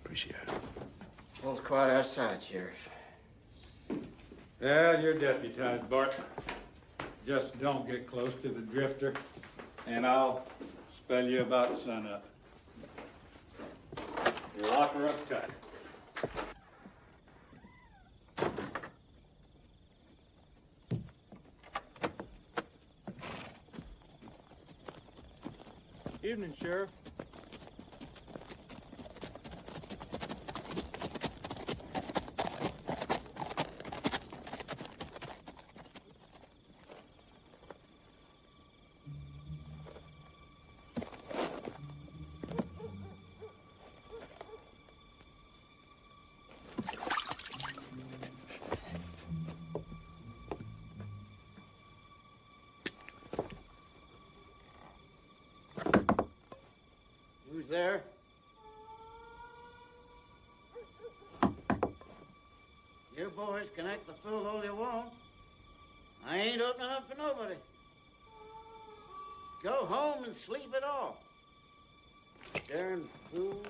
Appreciate it. Well, it's quiet outside, Sheriff. Well, you're deputized, Bart. Just don't get close to the drifter, and I'll spell you about sunup. Lock her up tight. Evening, Sheriff. Who's there? You boys can act the fool all you want. I ain't opening up for nobody. Go home and sleep it off. Darn fool.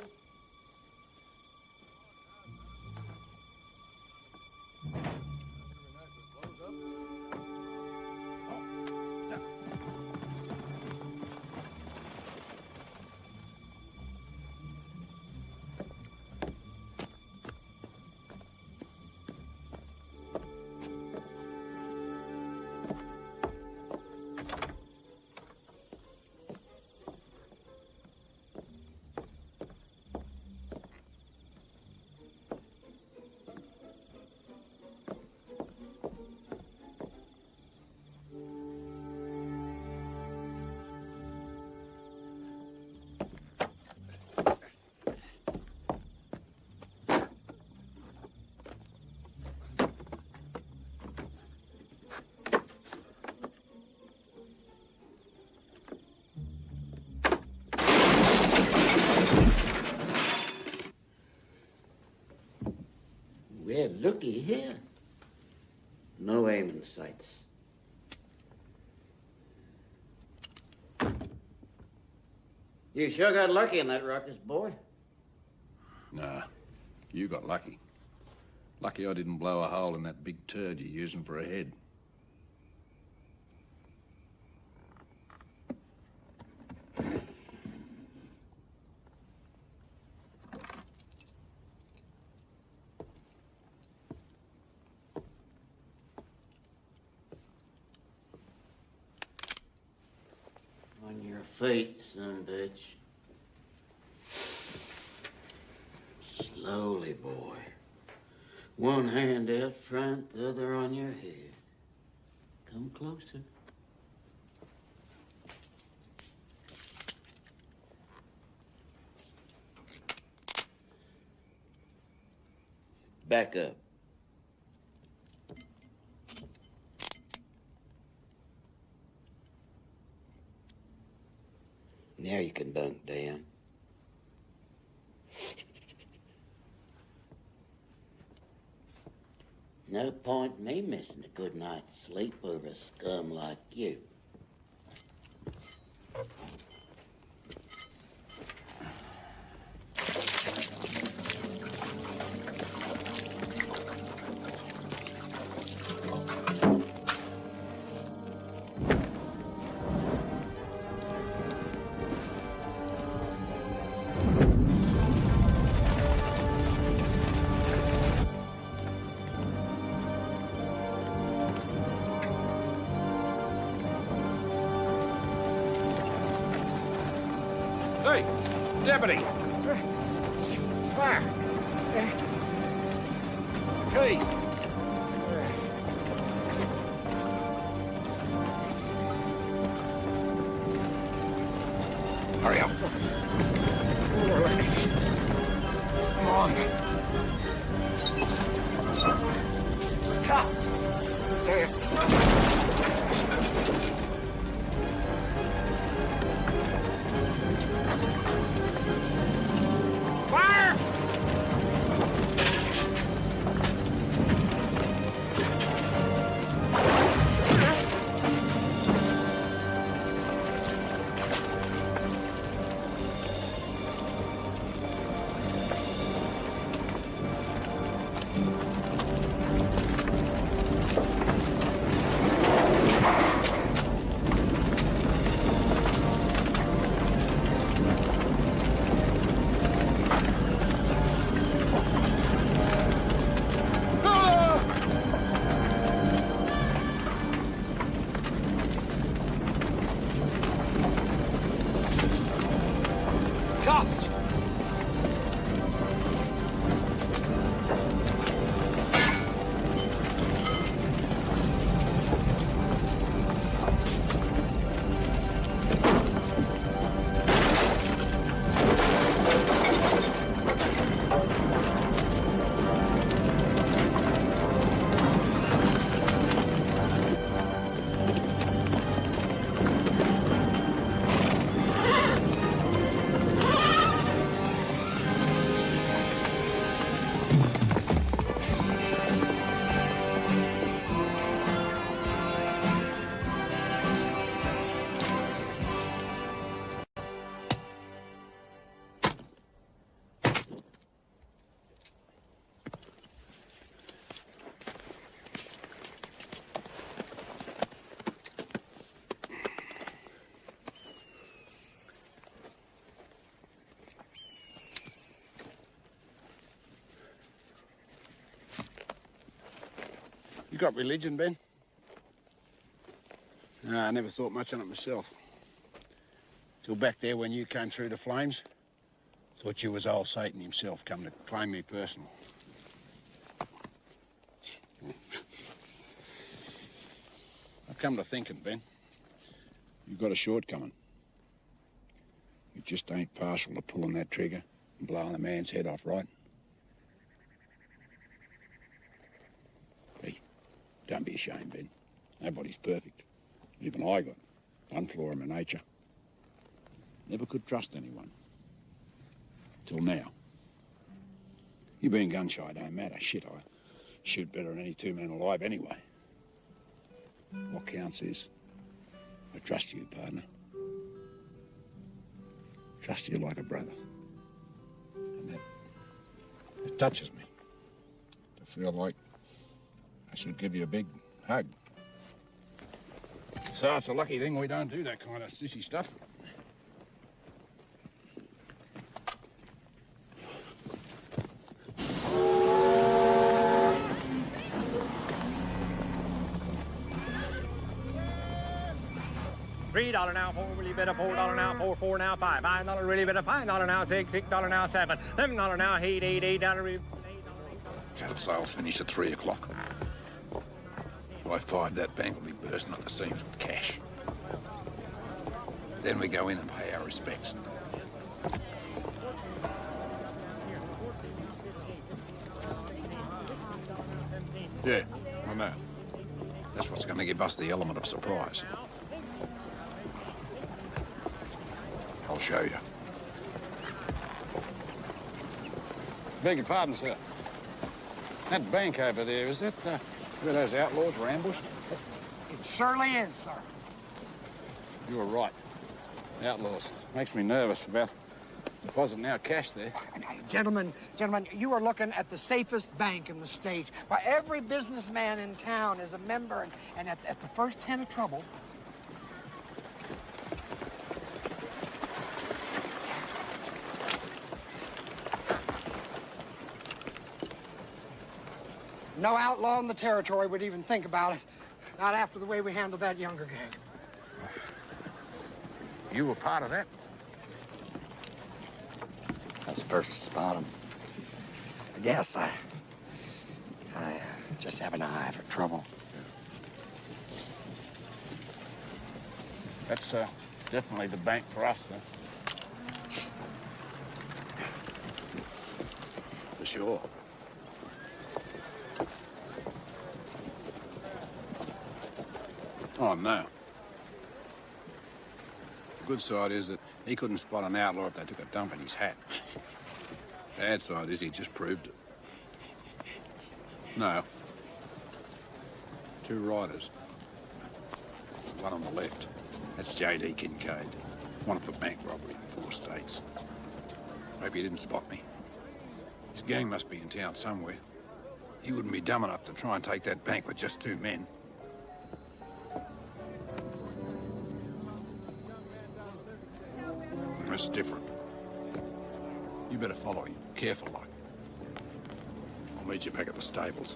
Well, looky here. No aiming sights. You sure got lucky in that ruckus, boy. Nah, you got lucky. Lucky I didn't blow a hole in that big turd you're using for a head. On your feet, son bitch. Slowly, boy. One hand out front, the other on your head. Come closer. Back up. Now you can bunk down. No point in me missing a good night's sleep over a scum like you. Hey, deputy! Fire! Keys! Hurry up. Come on. Cops! Yes. Fire! You got religion, Ben? No, I never thought much on it myself. Till back there when you came through the flames. Thought you was old Satan himself come to claim me personal. I've come to thinking, Ben. You've got a shortcoming. You just ain't partial to pulling that trigger and blowing a man's head off, right? Hey, don't be ashamed, Ben. Nobody's perfect. Even I got one flaw in my nature. Never could trust anyone. Till now. You being gun-shy don't matter. Shit, I shoot better than any two men alive anyway. What counts is I trust you, partner. Trust you like a brother. And that touches me. To feel like I should give you a big hug. So it's a lucky thing we don't do that kind of sissy stuff. $3 now, $4 really better, $4 now, $4 now, $5 really better, $5 now, $6 now, $7, $11 now, $8 really. Cattle sales finish at 3 o'clock. By 5, that bank will be bursting at the seams with cash. Then we go in and pay our respects. Yeah, I know. That's what's going to give us the element of surprise. I'll show you. Beg your pardon, sir. That bank over there, is that where those outlaws were ambushed? It surely is, sir. You were right. Outlaws. Makes me nervous about depositing our cash there. Gentlemen, you are looking at the safest bank in the state. Why, every businessman in town is a member, and at the first hint of trouble, no outlaw in the territory would even think about it. Not after the way we handled that younger gang. You were part of that? I was first to spot him. I guess I just have an eye for trouble. That's definitely the bank for us, then. for sure. Oh, no. The good side is that he couldn't spot an outlaw if they took a dump in his hat. Bad side is he just proved it. No. 2 riders. One on the left. That's J.D. Kincaid. Wanted for bank robbery in 4 states. Hope he didn't spot me. His gang must be in town somewhere. He wouldn't be dumb enough to try and take that bank with just 2 men. That's different. You better follow him. Careful, like. I'll meet you back at the stables.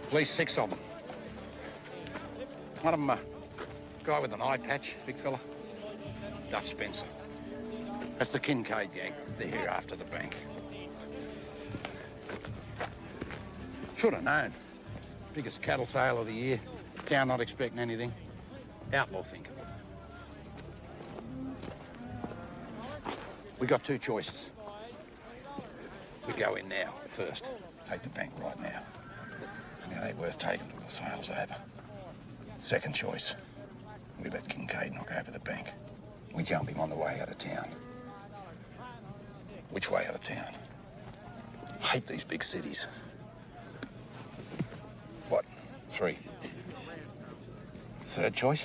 At least 6 of them. One of them, a guy with an eye patch, big fella. Dutch Spencer. That's the Kincaid gang. They're here after the bank. Should have known. Biggest cattle sale of the year. Town not expecting anything. Outlaw thinkable. We got 2 choices. We go in now, first. Take the bank right now. It ain't worth taking till the sale's over. Second choice. We let Kincaid knock over the bank. We jump him on the way out of town. Which way out of town? I hate these big cities. What? 3. Third choice?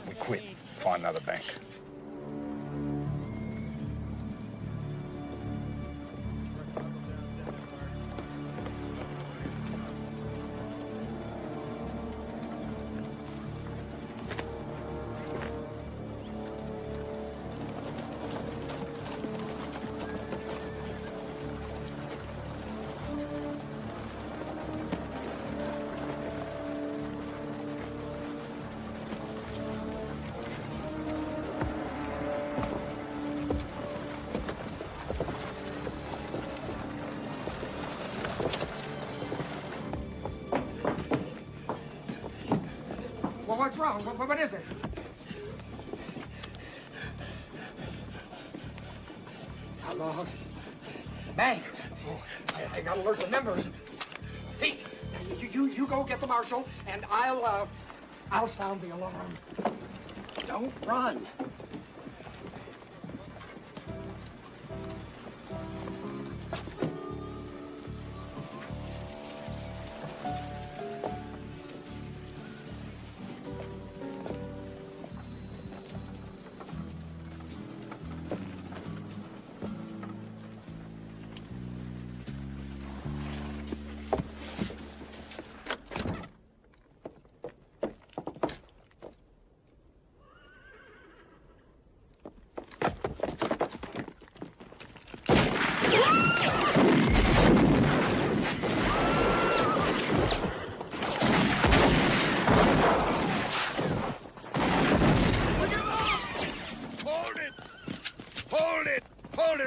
We quit. Find another bank. What's wrong? What is it? Outlaws. Bank. They got alert the members. Pete, you go get the marshal, and I'll sound the alarm. Don't run.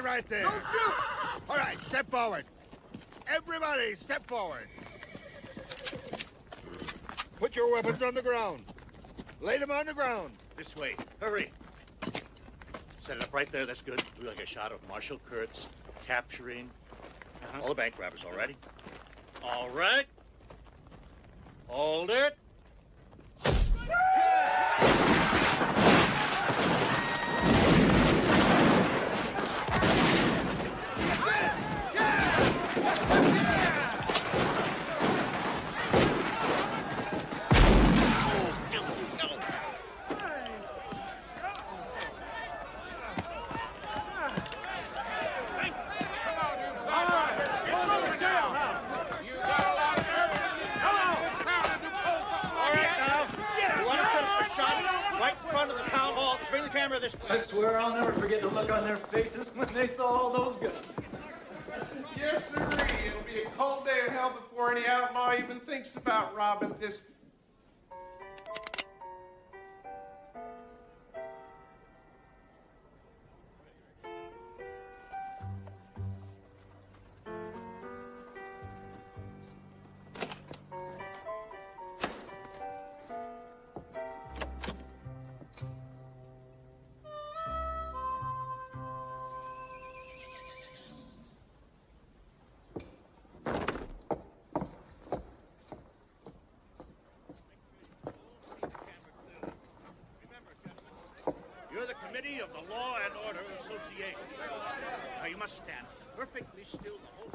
Right there. Don't shoot! All right, step forward. Everybody, step forward. Put your weapons on the ground. Lay them on the ground. This way. Hurry. Set it up right there. That's good. We like a shot of Marshal Kurtz capturing all the bank robbers. All righty? All right. Hold it. forget the look on their faces when they saw all those guns. Yes, sirree. It'll be a cold day of hell before any outlaw even thinks about robbing this. You're the committee of the Law and Order Association. Now you must stand perfectly still the whole.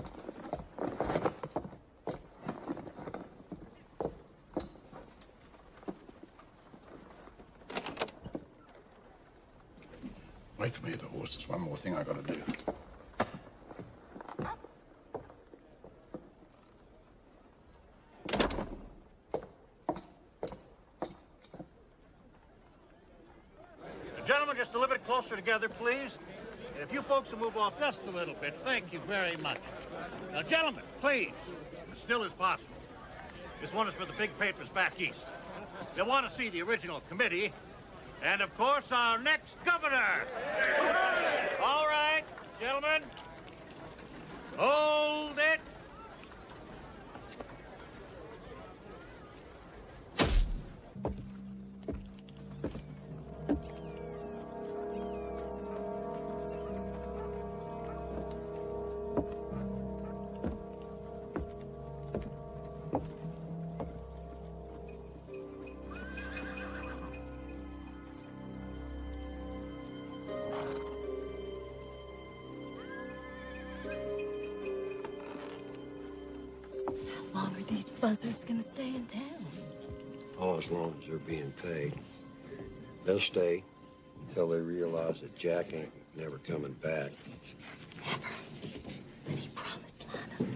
Wait for me at the horses. One more thing I gotta do. Gentlemen, just a little bit closer together, please. And if you folks will move off just a little bit, thank you very much. Now, gentlemen, please, as still as possible. This one is for the big papers back east. They'll want to see the original committee, and of course, our next governor. All right, gentlemen, hold it. How long are these buzzards gonna stay in town? Oh, as long as they're being paid. They'll stay until they realize that Jack ain't never coming back. But he promised Lana.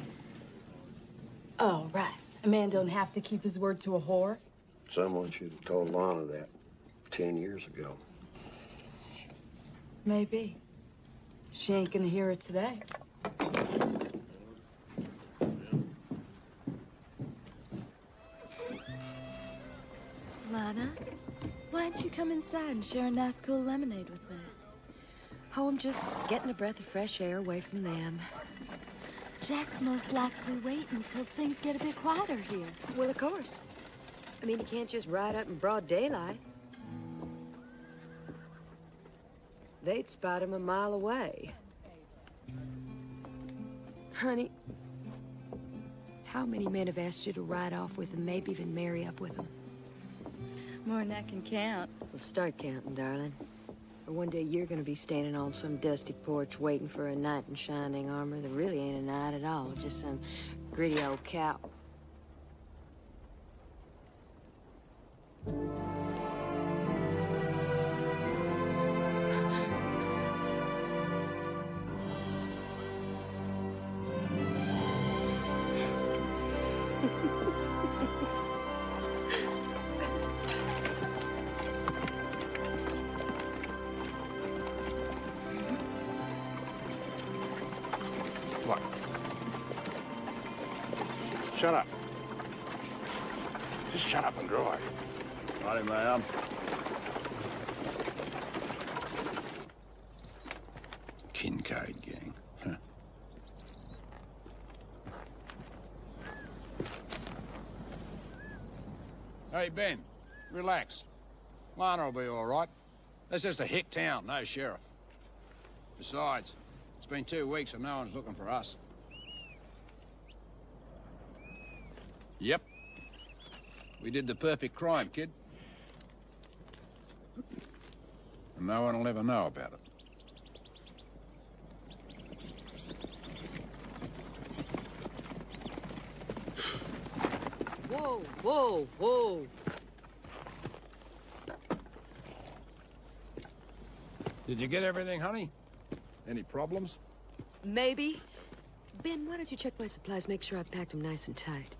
Oh, right. A man don't have to keep his word to a whore. Someone should have told Lana that 10 years ago. Maybe. She ain't gonna hear it today. Lana, why don't you come inside and share a nice cool lemonade with me? Oh, I'm just getting a breath of fresh air away from them. Jack's most likely waiting until things get a bit quieter here. Well, of course. I mean, he can't just ride up in broad daylight. They'd spot him a mile away. Honey, how many men have asked you to ride off with them, maybe even marry up with them? More than I can count. Well, start counting, darling. Or one day you're gonna be standing on some dusty porch waiting for a knight in shining armor that really ain't a knight at all, just some gritty old cow. What? Shut up. Just shut up and drive. Righty, ma'am. Kincaid gang. Huh. Hey, Ben, relax. Lana will be all right. That's just a hick town, no sheriff. Besides, it's been 2 weeks and no one's looking for us. Yep. We did the perfect crime, kid. And no one will ever know about it. Whoa, whoa, whoa. Did you get everything, honey? Any problems? Maybe. Ben, why don't you check my supplies, make sure I've packed them nice and tight.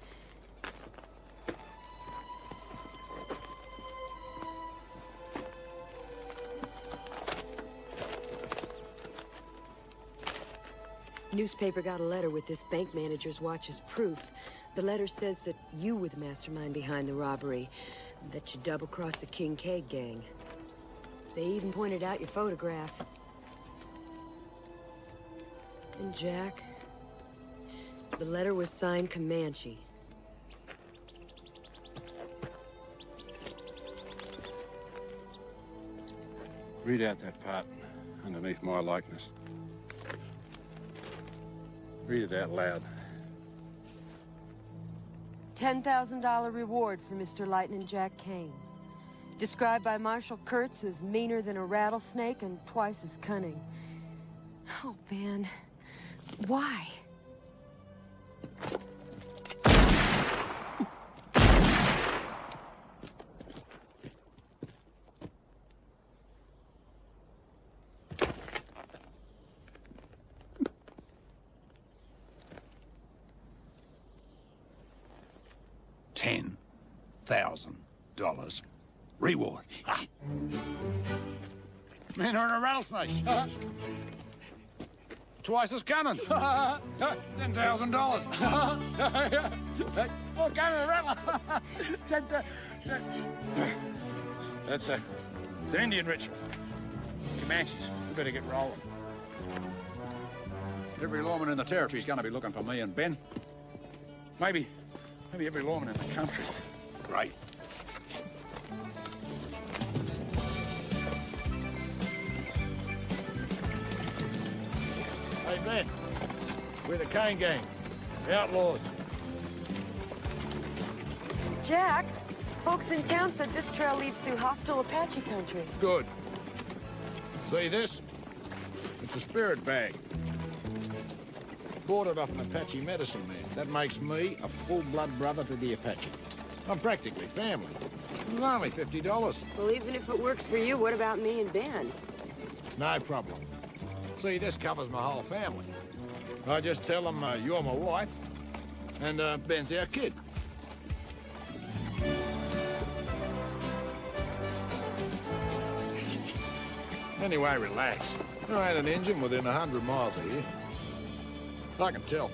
Newspaper got a letter with this bank manager's watch as proof. The letter says that you were the mastermind behind the robbery, that you double-crossed the Kincaid gang. They even pointed out your photograph. And Jack, the letter was signed Comanche. Read out that part underneath my likeness. Read it out loud. $10,000 reward for Mr. Lightning Jack Kane. Described by Marshal Kurtz as meaner than a rattlesnake and twice as cunning. Oh, Ben. Why? $10,000 reward. Ha! Man are a rattlesnake. Twice as cunning. $10,000. Oh, cunning rattle. That's it's an Indian ritual. Comanches. We better get rolling. Every lawman in the territory's gonna be looking for me and Ben. Maybe every lawman in the country. Great. Hey, Ben. We're the Kane gang. The Outlaws. Jack, folks in town said this trail leads through hostile Apache country. Good. See this? It's a spirit bag. Bought it off an Apache medicine man. That makes me a full-blood brother to the Apache. I'm practically family. It was only $50. Well, even if it works for you, what about me and Ben? No problem. See, this covers my whole family. I just tell them you're my wife, and Ben's our kid. Anyway, relax. There ain't an engine within 100 miles of here. I can tell.